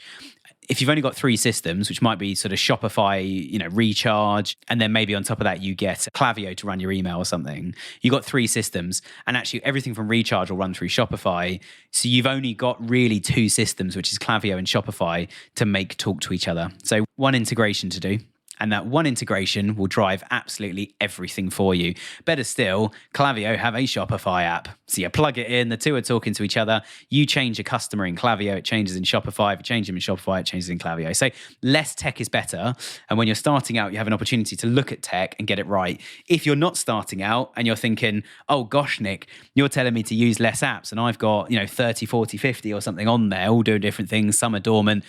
if you've only got 3 systems, which might be sort of Shopify, Recharge, and then maybe on top of that you get Klaviyo to run your email or something, you got 3 systems, and actually everything from Recharge will run through Shopify. So you've only got really 2 systems, which is Klaviyo and Shopify, to make talk to each other. So one integration to do. And that one integration will drive absolutely everything for you. Better still, Klaviyo have a Shopify app. So you plug it in, the two are talking to each other. You change a customer in Klaviyo, it changes in Shopify. If you change them in Shopify, it changes in Klaviyo. So less tech is better. And when you're starting out, you have an opportunity to look at tech and get it right. If you're not starting out and you're thinking, oh gosh, Nick, you're telling me to use less apps and I've got, 30, 40, 50 or something on there, all doing different things, some are dormant,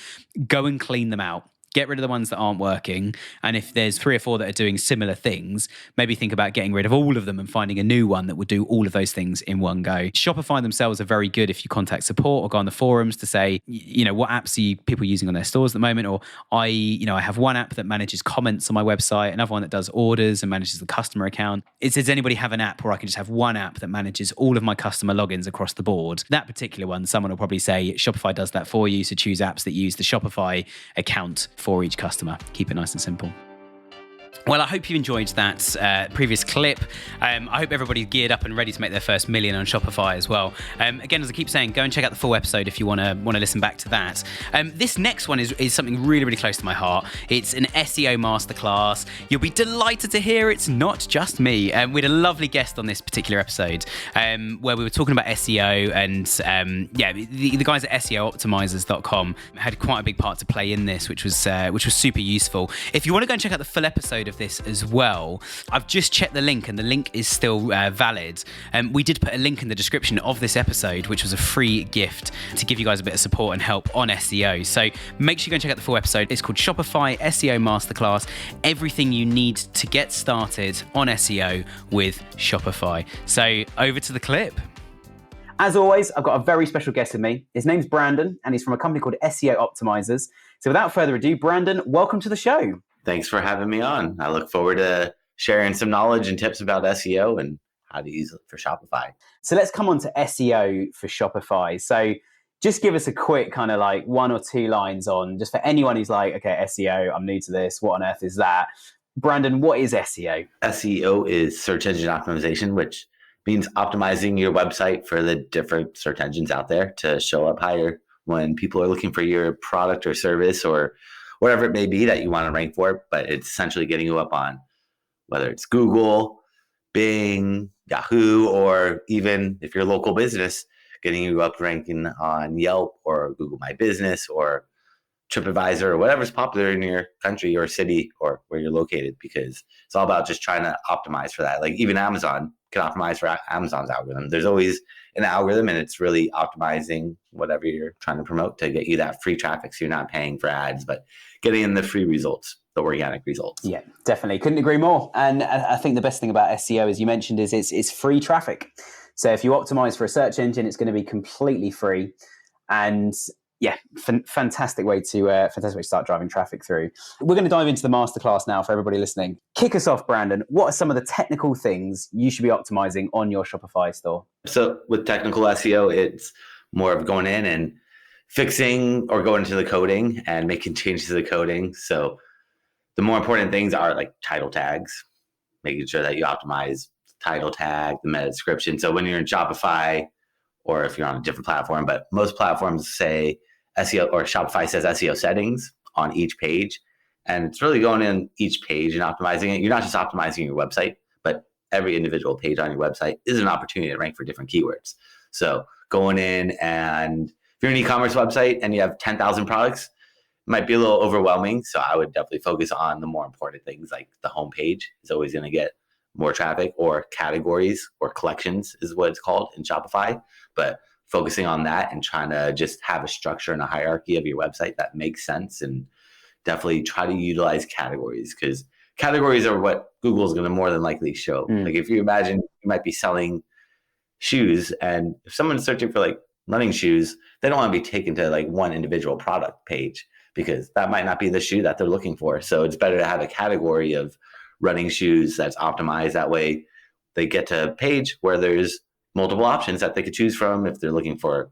go and clean them out. Get rid of the ones that aren't working. And if there's 3 or 4 that are doing similar things, maybe think about getting rid of all of them and finding a new one that will do all of those things in one go. Shopify themselves are very good if you contact support or go on the forums to say, what apps are people using on their stores at the moment? Or I have one app that manages comments on my website, another one that does orders and manages the customer account. Does anybody have an app where I can just have one app that manages all of my customer logins across the board? That particular one, someone will probably say Shopify does that for you. So choose apps that use the Shopify account for each customer. Keep it nice and simple. Well, I hope you enjoyed that previous clip. I hope everybody's geared up and ready to make their first million on Shopify as well. Again, as I keep saying, go and check out the full episode if you want to listen back to that. This next one is something really, really close to my heart. It's an SEO masterclass. You'll be delighted to hear it's not just me. We had a lovely guest on this particular episode where we were talking about SEO and the guys at SEOoptimizers.com had quite a big part to play in this, which was super useful. If you want to go and check out the full episode of this as well, I've just checked the link and the link is still valid. We did put a link in the description of this episode, which was a free gift to give you guys a bit of support and help on SEO. So make sure you go and check out the full episode. It's called Shopify SEO Masterclass, everything you need to get started on SEO with Shopify. So over to the clip. As always, I've got a very special guest with me. His name's Brandon, and he's from a company called SEO Optimizers. So without further ado, Brandon, welcome to the show. Thanks for having me on. I look forward to sharing some knowledge and tips about SEO and how to use it for Shopify. So let's come on to SEO for Shopify. So just give us a quick kind of like 1 or 2 lines on, just for anyone who's like, okay, SEO, I'm new to this. What on earth is that? Brandon, what is SEO? SEO is search engine optimization, which means optimizing your website for the different search engines out there to show up higher when people are looking for your product or service or whatever it may be that you want to rank for, but it's essentially getting you up on whether it's Google, Bing, Yahoo, or even if you're a local business, getting you up ranking on Yelp or Google My Business or TripAdvisor or whatever's popular in your country or city or where you're located, because it's all about just trying to optimize for that. Like even Amazon can optimize for Amazon's algorithm. There's always an algorithm and it's really optimizing whatever you're trying to promote to get you that free traffic. So you're not paying for ads, but getting in the free results, the organic results. Yeah, definitely. Couldn't agree more. And I think the best thing about SEO, as you mentioned, is it's free traffic. So if you optimize for a search engine, it's going to be completely free. And yeah, fantastic way to start driving traffic through. We're going to dive into the masterclass now for everybody listening. Kick us off, Brandon. What are some of the technical things you should be optimizing on your Shopify store? So with technical SEO, it's more of going in and fixing or going into the coding and making changes to the coding. So the more important things are like title tags, making sure that you optimize the title tag, the meta description. So when you're in Shopify, or if you're on a different platform, but most platforms say SEO, or Shopify says SEO settings on each page. And it's really going in each page and optimizing it. You're not just optimizing your website, but every individual page on your website is an opportunity to rank for different keywords. So going in, and if you're an e-commerce website and you have 10,000 products, it might be a little overwhelming. So I would definitely focus on the more important things, like the homepage is always going to get more traffic, or categories or collections is what it's called in Shopify. But focusing on that and trying to just have a structure and a hierarchy of your website that makes sense, and definitely try to utilize categories, because categories are what Google is going to more than likely show. Like if you imagine you might be selling shoes, and if someone's searching for like running shoes, they don't want to be taken to like one individual product page, because that might not be the shoe that they're looking for. So it's better to have a category of running shoes that's optimized. That way they get to a page where there's multiple options that they could choose from if they're looking for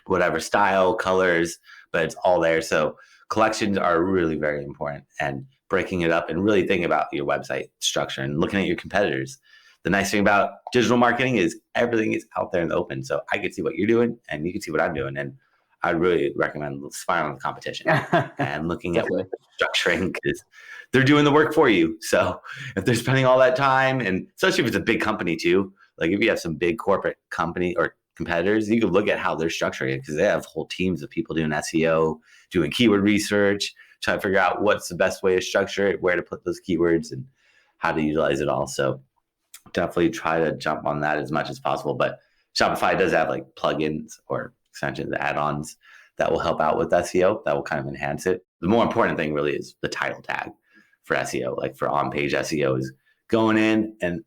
whatever style, colors, but it's all there. So collections are really very important, and breaking it up and really thinking about your website structure and looking at your competitors. The nice thing about digital marketing is everything is out there in the open. So I can see what you're doing and you can see what I'm doing. And I'd really recommend spying on the competition and looking at what they're structuring, because they're doing the work for you. So if they're spending all that time, and especially if it's a big company too, like if you have some big corporate company or competitors, you can look at how they're structuring it, because they have whole teams of people doing SEO, doing keyword research, trying to figure out what's the best way to structure it, where to put those keywords, and how to utilize it all. So definitely try to jump on that as much as possible. But Shopify does have like plugins or extensions, add-ons that will help out with SEO, that will kind of enhance it. The more important thing really is the title tag for SEO, like for on-page SEO, is going in and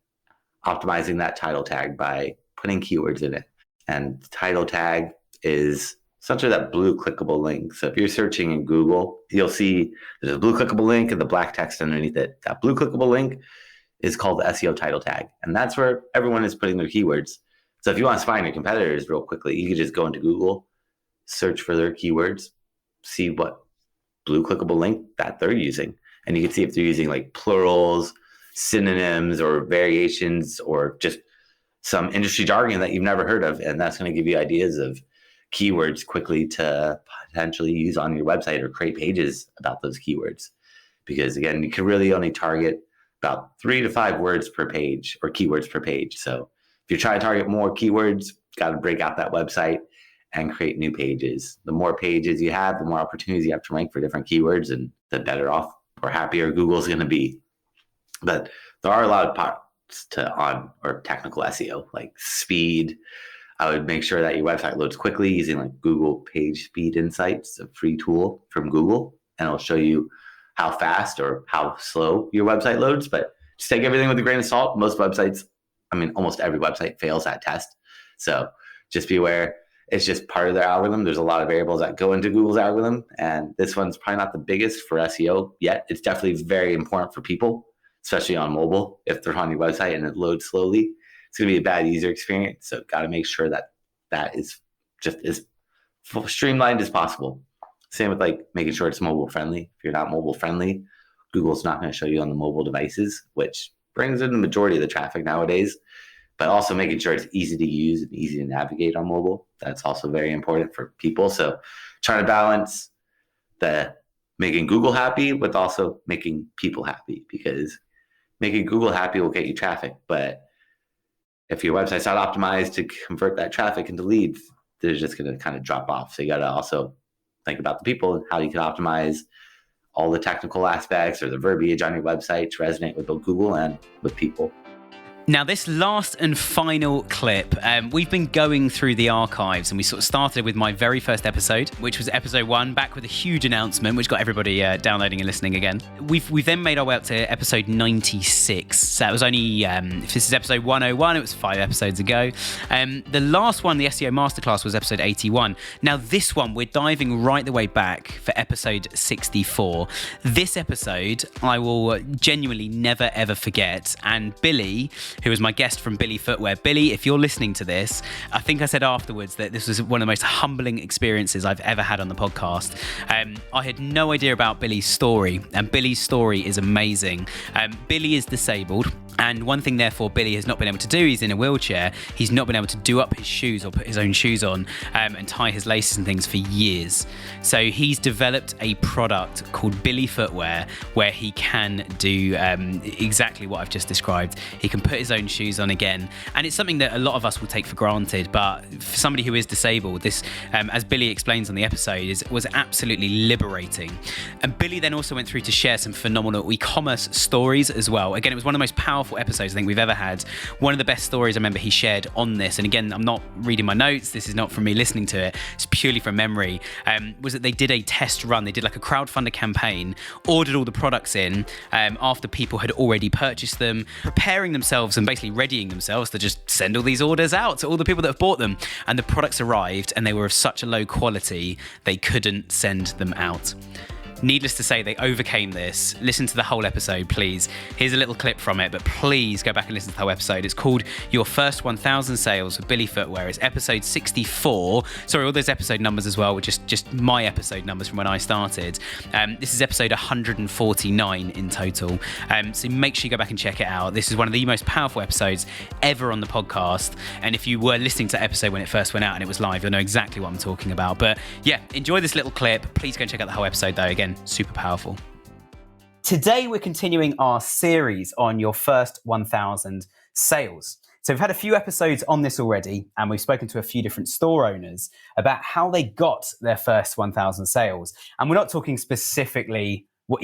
optimizing that title tag by putting keywords in it. And the title tag is essentially that blue clickable link. So if you're searching in Google, you'll see there's a blue clickable link and the black text underneath it. That blue clickable link is called the SEO title tag. And that's where everyone is putting their keywords. So if you want to find your competitors real quickly, you can just go into Google, search for their keywords, see what blue clickable link that they're using. And you can see if they're using like plurals, synonyms, or variations, or just some industry jargon that you've never heard of. And that's going to give you ideas of keywords quickly to potentially use on your website or create pages about those keywords. Because again, you can really only target about 3 to 5 words per page, or keywords per page. So if you're trying to target more keywords, got to break out that website and create new pages. The more pages you have, the more opportunities you have to rank for different keywords, and the better off or happier Google's going to be. But there are a lot of parts to on or technical SEO, like speed. I would make sure that your website loads quickly using like Google Page Speed Insights, a free tool from Google, and it'll show you how fast or how slow your website loads. But just take everything with a grain of salt. Most websites, I mean, almost every website fails that test. So just be aware. It's just part of their algorithm. There's a lot of variables that go into Google's algorithm, and this one's probably not the biggest for SEO yet. It's definitely very important for people, especially on mobile. If they're on your website and it loads slowly, it's going to be a bad user experience. So got to make sure that that is just as streamlined as possible. Same with like making sure it's mobile friendly. If you're not mobile friendly, Google's not going to show you on the mobile devices, which brings in the majority of the traffic nowadays. But also making sure it's easy to use and easy to navigate on mobile. That's also very important for people. So trying to balance the making Google happy with also making people happy, because making Google happy will get you traffic. But if your website's not optimized to convert that traffic into leads, they're just going to kind of drop off. So you got to also think about the people and how you can optimize all the technical aspects or the verbiage on your website to resonate with both Google and with people. Now, this last and final clip, we've been going through the archives, and we sort of started with my very first episode, which was episode 1, back with a huge announcement, which got everybody downloading and listening again. We've then made our way up to episode 96. So it was only, if this is episode 101, it was 5 episodes ago. The last one, the SEO Masterclass, was episode 81. Now, this one, we're diving right the way back for episode 64. This episode, I will genuinely never, ever forget. And Billy, who was my guest from Billy Footwear. Billy, if you're listening to this, I think I said afterwards that this was one of the most humbling experiences I've ever had on the podcast. I had no idea about Billy's story, and Billy's story is amazing. Billy is disabled, and one thing, therefore, Billy has not been able to do, he's in a wheelchair, he's not been able to do up his shoes or put his own shoes on and tie his laces and things for years. So he's developed a product called Billy Footwear, where he can do exactly what I've just described. He can put his own shoes on again, and it's something that a lot of us will take for granted, but for somebody who is disabled, this, as Billy explains on the episode, was absolutely liberating. And Billy then also went through to share some phenomenal e-commerce stories as well. Again, it was one of the most powerful episodes I think we've ever had. One of the best stories I remember he shared on this, and again, I'm not reading my notes, this is not from me listening to it, it's purely from memory, was that they did a test run. They did like a crowdfunder campaign, ordered all the products in after people had already purchased them, preparing themselves and basically readying themselves to just send all these orders out to all the people that have bought them. And the products arrived, and they were of such a low quality, they couldn't send them out. Needless to say, they overcame this. Listen to the whole episode, please. Here's a little clip from it, but please go back and listen to the whole episode. It's called Your First 1,000 Sales with Billy Footwear. It's episode 64. Sorry, all those episode numbers as well were just my episode numbers from when I started. This is episode 149 in total. So make sure you go back and check it out. This is one of the most powerful episodes ever on the podcast. And if you were listening to the episode when it first went out and it was live, you'll know exactly what I'm talking about. But yeah, enjoy this little clip. Please go and check out the whole episode though. Again, super powerful. Today, we're continuing our series on your first 1,000 sales. So we've had a few episodes on this already, and we've spoken to a few different store owners about how they got their first 1,000 sales. And we're not talking specifically what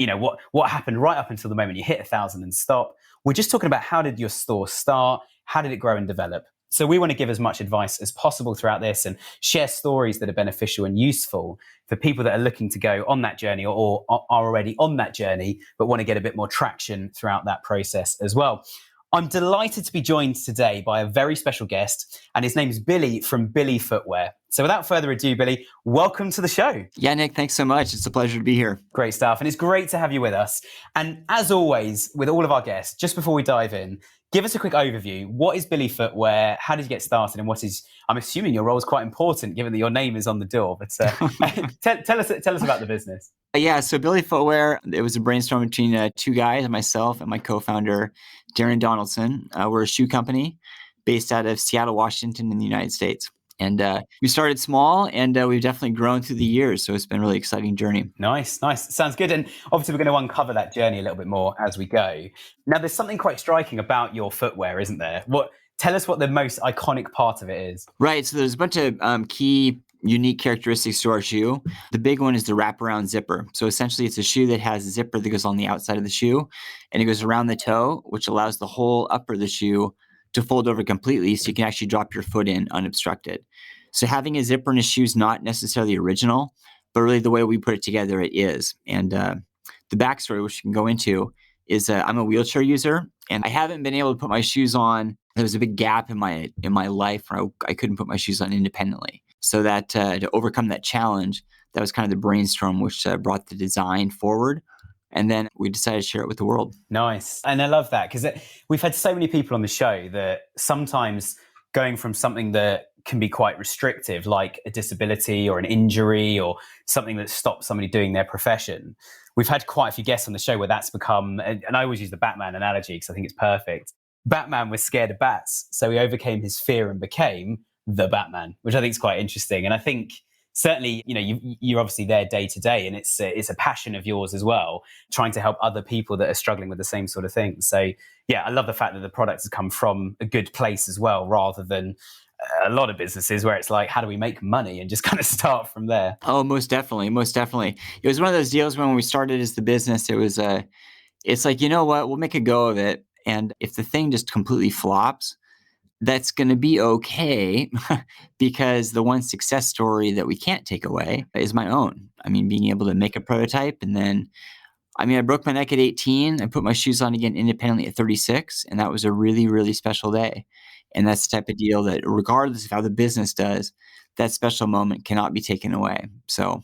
happened right up until the moment you hit 1,000 and stop. We're just talking about how did your store start? How did it grow and develop? So we want to give as much advice as possible throughout this and share stories that are beneficial and useful for people that are looking to go on that journey or are already on that journey, but want to get a bit more traction throughout that process as well. I'm delighted to be joined today by a very special guest, and his name's Billy from Billy Footwear. So without further ado, Billy, welcome to the show. Yeah, Nick, thanks so much. It's a pleasure to be here. Great stuff. And it's great to have you with us. And as always, with all of our guests, just before we dive in, give us a quick overview. What is Billy Footwear? How did you get started? And I'm assuming your role is quite important given that your name is on the door, but tell us about the business. Yeah, so Billy Footwear, it was a brainstorm between two guys, myself and my co-founder, Darren Donaldson. We're a shoe company based out of Seattle, Washington in the United States. And we started small, and we've definitely grown through the years. So it's been a really exciting journey. Nice. Sounds good. And obviously, we're going to uncover that journey a little bit more as we go. Now, there's something quite striking about your footwear, isn't there? Tell us what the most iconic part of it is. Right. So there's a bunch of key unique characteristics to our shoe. The big one is the wraparound zipper. So essentially, it's a shoe that has a zipper that goes on the outside of the shoe, and it goes around the toe, which allows the whole upper of the shoe to fold over completely so you can actually drop your foot in unobstructed. So having a zipper in a shoe is not necessarily original, but really the way we put it together, it is. And the backstory, which you can go into, is I'm a wheelchair user, and I haven't been able to put my shoes on. There was a big gap in my life where I couldn't put my shoes on independently. So that to overcome that challenge, that was kind of the brainstorm which brought the design forward. And then we decided to share it with the world. Nice. And I love that because we've had so many people on the show that sometimes going from something that can be quite restrictive, like a disability or an injury or something that stops somebody doing their profession. We've had quite a few guests on the show where that's become, and I always use the Batman analogy because I think it's perfect. Batman was scared of bats, so he overcame his fear and became the Batman, which I think is quite interesting. And I think certainly, you're obviously there day to day, and it's a passion of yours as well, trying to help other people that are struggling with the same sort of thing. So yeah, I love the fact that the products have come from a good place as well, rather than a lot of businesses where it's like, how do we make money, and just kind of start from there. Oh, most definitely. It was one of those deals when we started as the business, it's like, you know what, we'll make a go of it. And if the thing just completely flops, that's going to be okay because the one success story that we can't take away is my own. I mean, being able to make a prototype, and then, I broke my neck at 18. I put my shoes on again independently at 36. And that was a really, really special day. And that's the type of deal that regardless of how the business does, that special moment cannot be taken away. So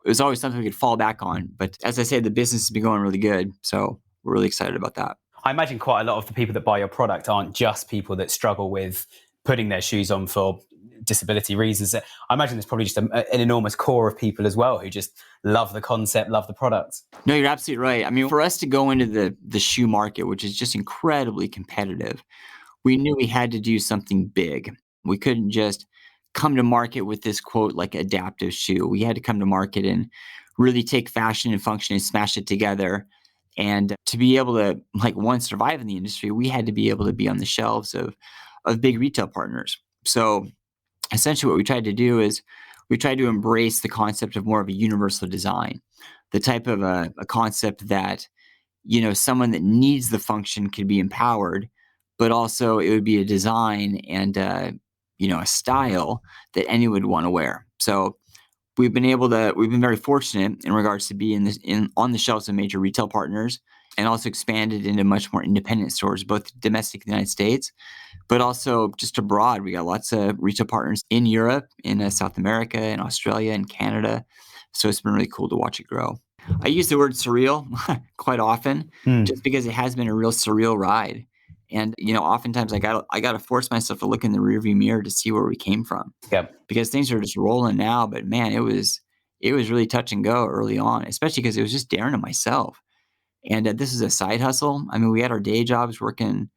it was always something we could fall back on. But as I say, the business has been going really good. So we're really excited about that. I imagine quite a lot of the people that buy your product aren't just people that struggle with putting their shoes on for disability reasons. I imagine there's probably just an enormous core of people as well who just love the concept, love the product. No, you're absolutely right. For us to go into the shoe market, which is just incredibly competitive, we knew we had to do something big. We couldn't just come to market with this quote, like adaptive shoe. We had to come to market and really take fashion and function and smash it together. And to be able to, survive in the industry, we had to be able to be on the shelves of big retail partners. So essentially what we tried to do is we tried to embrace the concept of more of a universal design, the type of a concept that, someone that needs the function could be empowered, but also it would be a design and, a style that anyone would want to wear. So we've been very fortunate in regards to be on the shelves of major retail partners, and also expanded into much more independent stores, both domestic in the United States, but also just abroad. We got lots of retail partners in Europe, in South America, in Australia, in Canada. So it's been really cool to watch it grow. I use the word surreal quite often, just because it has been a real surreal ride. And oftentimes I gotta force myself to look in the rearview mirror to see where we came from, Yep. because things are just rolling now. But man, it was really touch and go early on, especially because it was just Darren and myself. And this is a side hustle. I mean, we had our day jobs working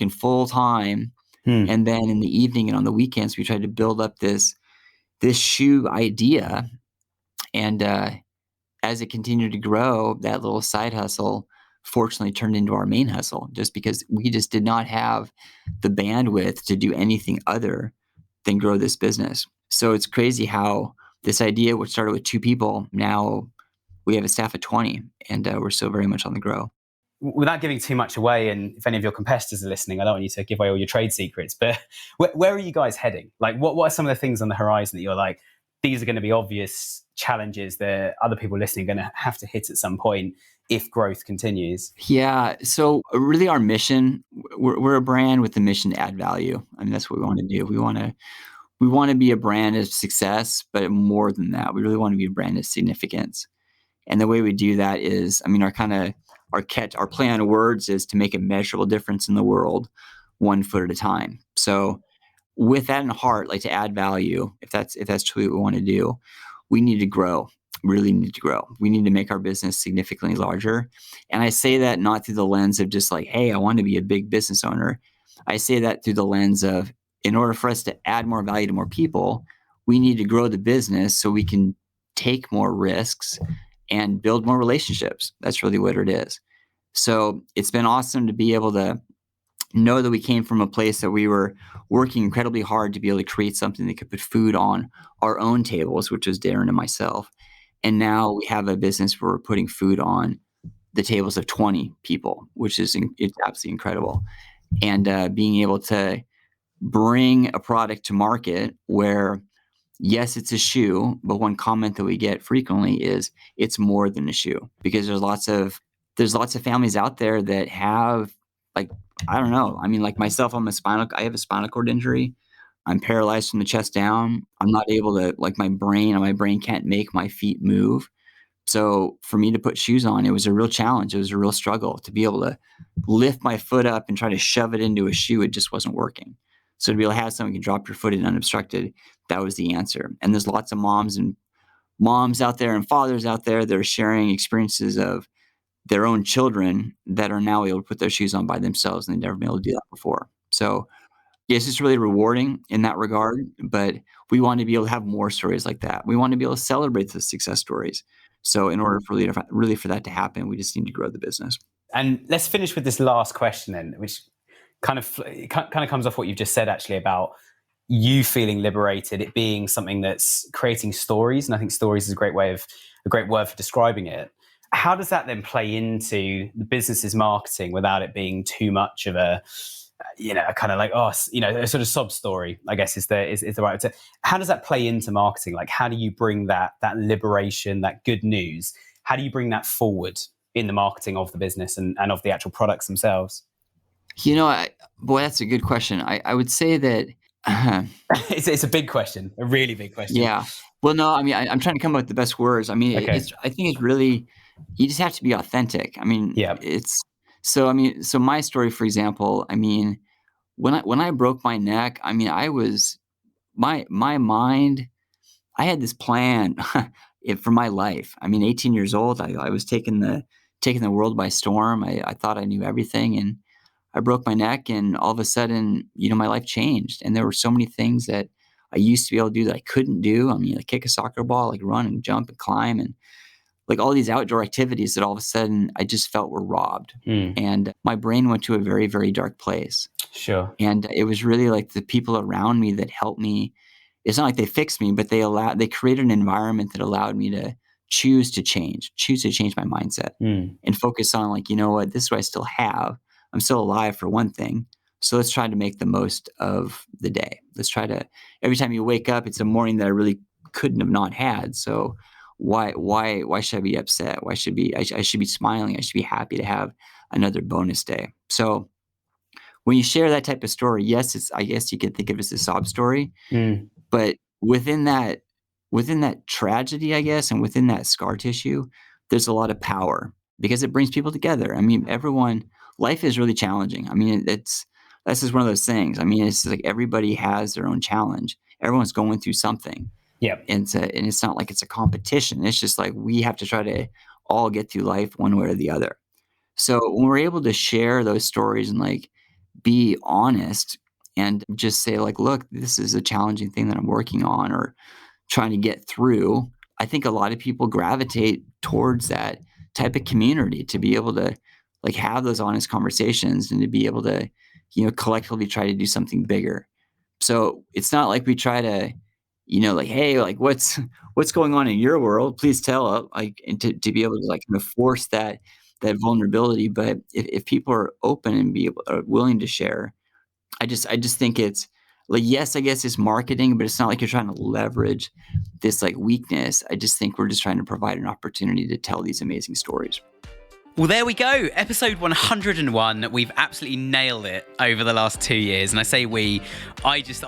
full time, and then in the evening and on the weekends, we tried to build up this shoe idea. And as it continued to grow, that little side hustle fortunately turned into our main hustle, just because we just did not have the bandwidth to do anything other than grow this business. So it's crazy how this idea, which started with 2 people, now we have a staff of 20, and we're still very much on the grow. Without giving too much away, and if any of your competitors are listening, I don't want you to give away all your trade secrets, but where are you guys heading? Like, what are some of the things on the horizon that you're like, these are going to be obvious challenges that other people listening are going to have to hit at some point if growth continues? Yeah. So really our mission, we're a brand with the mission to add value. I mean, that's what we want to do. We want to be a brand of success, but more than that, we really want to be a brand of significance. And the way we do that is, I mean, our play on words is to make a measurable difference in the world, 1 foot at a time. So with that in heart, like to add value, if that's truly what we want to do, we need to grow. Really need to grow. We need to make our business significantly larger. And I say that not through the lens of just like, hey, I want to be a big business owner. I say that through the lens of, in order for us to add more value to more people, we need to grow the business so we can take more risks and build more relationships. That's really what it is. So it's been awesome to be able to know that we came from a place that we were working incredibly hard to be able to create something that could put food on our own tables, which was Darren and myself. And now we have a business where we're putting food on the tables of 20 people, which is it's absolutely incredible. And being able to bring a product to market where, yes, it's a shoe, but one comment that we get frequently is it's more than a shoe, because there's lots of families out there that have, like, I don't know. I mean, like myself, I have a spinal cord injury. I'm paralyzed from the chest down. I'm not able to, like, my brain can't make my feet move. So for me to put shoes on, it was a real challenge. It was a real struggle to be able to lift my foot up and try to shove it into a shoe. It just wasn't working. So to be able to have something you can drop your foot in unobstructed, that was the answer. And there's lots of moms out there and fathers out there that are sharing experiences of their own children that are now able to put their shoes on by themselves, and they've never been able to do that before. So yes, it's really rewarding in that regard, but we want to be able to have more stories like that. We want to be able to celebrate the success stories. So in order for really for that to happen, we just need to grow the business. And let's finish with this last question then, which kind of comes off what you've just said, actually, about you feeling liberated, it being something that's creating stories. And I think stories is a great word for describing it. How does that then play into the business's marketing without it being too much of a, kind of like, a sort of sob story, I guess is the right term. How does that play into marketing? Like, how do you bring that liberation, that good news, how do you bring that forward in the marketing of the business and of the actual products themselves? Boy, that's a good question. I would say that it's a big question, a really big question. Yeah. Well, no, I mean, I'm trying to come up with the best words. I mean, Okay. I think it's really, you just have to be authentic. I mean, Yeah. So my story, for example, I mean, when I broke my neck, I mean, my mind, I had this plan for my life. I mean, 18 years old, I was taking the world by storm. I thought I knew everything, and I broke my neck, and all of a sudden, my life changed. And there were so many things that I used to be able to do that I couldn't do. I mean, like kick a soccer ball, like run and jump and climb, and like all these outdoor activities that all of a sudden I just felt were robbed. And my brain went to a very, very dark place. Sure. And it was really like the people around me that helped me. It's not like they fixed me, but they created an environment that allowed me to choose to change my mindset and focus on, like, you know what, this is what I still have. I'm still alive, for one thing. So let's try to make the most of the day. Let's try to, every time you wake up, it's a morning that I really couldn't have not had. So why should I be upset? I should be smiling. I should be happy to have another bonus day. So when you share that type of story, yes, I guess you could think of it as a sob story, but within that tragedy, I guess, and within that scar tissue, there's a lot of power because it brings people together. I mean, life is really challenging. I mean, this is one of those things. I mean, it's like everybody has their own challenge. Everyone's going through something. Yeah. And it's not like it's a competition. It's just like we have to try to all get through life one way or the other. So when we're able to share those stories and like be honest and just say like, look, this is a challenging thing that I'm working on or trying to get through, I think a lot of people gravitate towards that type of community to be able to like have those honest conversations and to be able to, collectively try to do something bigger. So it's not like we try to, like, hey, like what's going on in your world? Please tell, like, and to be able to like kind of force that vulnerability. But if people are open and are willing to share, I just think it's like, yes, I guess it's marketing, but it's not like you're trying to leverage this like weakness. I just think we're just trying to provide an opportunity to tell these amazing stories. Well, there we go. Episode 101. We've absolutely nailed it over the last 2 years. And I say I just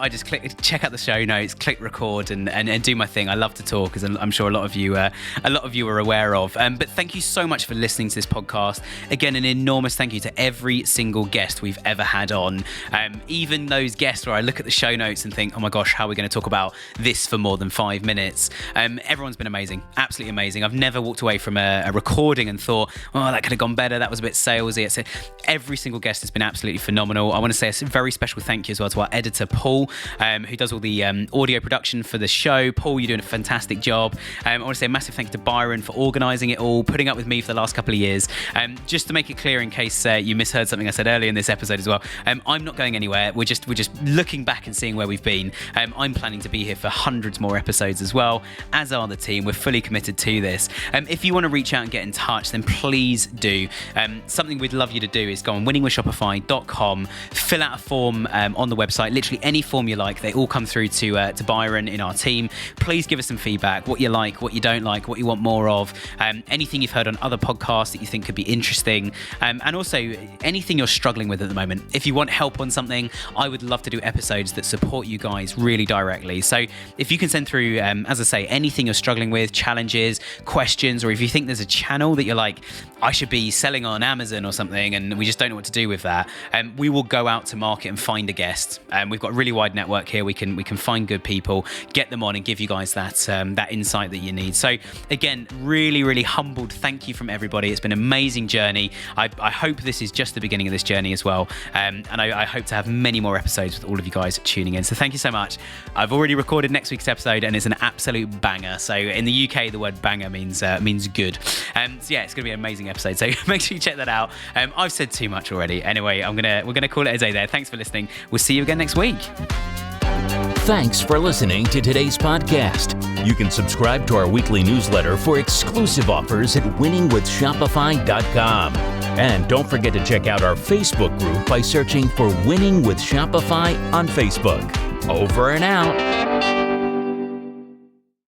check out the show notes, click record and do my thing. I love to talk, as I'm sure a lot of you are aware of. But thank you so much for listening to this podcast. Again, an enormous thank you to every single guest we've ever had on. Even those guests where I look at the show notes and think, oh my gosh, how are we going to talk about this for more than 5 minutes? Everyone's been amazing. Absolutely amazing. I've never walked away from a recording and thought, oh, that could have gone better. That was a bit salesy. Every single guest has been absolutely phenomenal. I want to say a very special thank you as well to our editor, Paul, who does all the audio production for the show. Paul, you're doing a fantastic job. I want to say a massive thank you to Byron for organising it all, putting up with me for the last couple of years. Just to make it clear in case you misheard something I said earlier in this episode as well, I'm not going anywhere. We're just looking back and seeing where we've been. I'm planning to be here for hundreds more episodes as well, as are the team. We're fully committed to this. If you want to reach out and get in touch, then please do. Something we'd love you to do is go on winningwithshopify.com, fill out a form on the website, literally any form you like. They all come through to Byron in our team. Please give us some feedback, what you like, what you don't like, what you want more of, anything you've heard on other podcasts that you think could be interesting, and also anything you're struggling with at the moment. If you want help on something, I would love to do episodes that support you guys really directly. So if you can send through, as I say, anything you're struggling with, challenges, questions, or if you think there's a channel that you're like, I should be selling on Amazon or something and we just don't know what to do with that, we will go out to market and find a guest. We've got a really wide network here. We can find good people, get them on and give you guys that insight that you need. So again, really, really humbled thank you from everybody. It's been an amazing journey. I hope this is just the beginning of this journey as well. And I hope to have many more episodes with all of you guys tuning in. So thank you so much. I've already recorded next week's episode and it's an absolute banger. So in the UK, the word banger means good. So yeah, it's going to be an amazing episode. So make sure you check that out. I've said too much already. Anyway, we're gonna call it a day there. Thanks for listening. We'll see you again next week. Thanks for listening to today's podcast. You can subscribe to our weekly newsletter for exclusive offers at winningwithshopify.com. And don't forget to check out our Facebook group by searching for Winning with Shopify on Facebook. Over and out.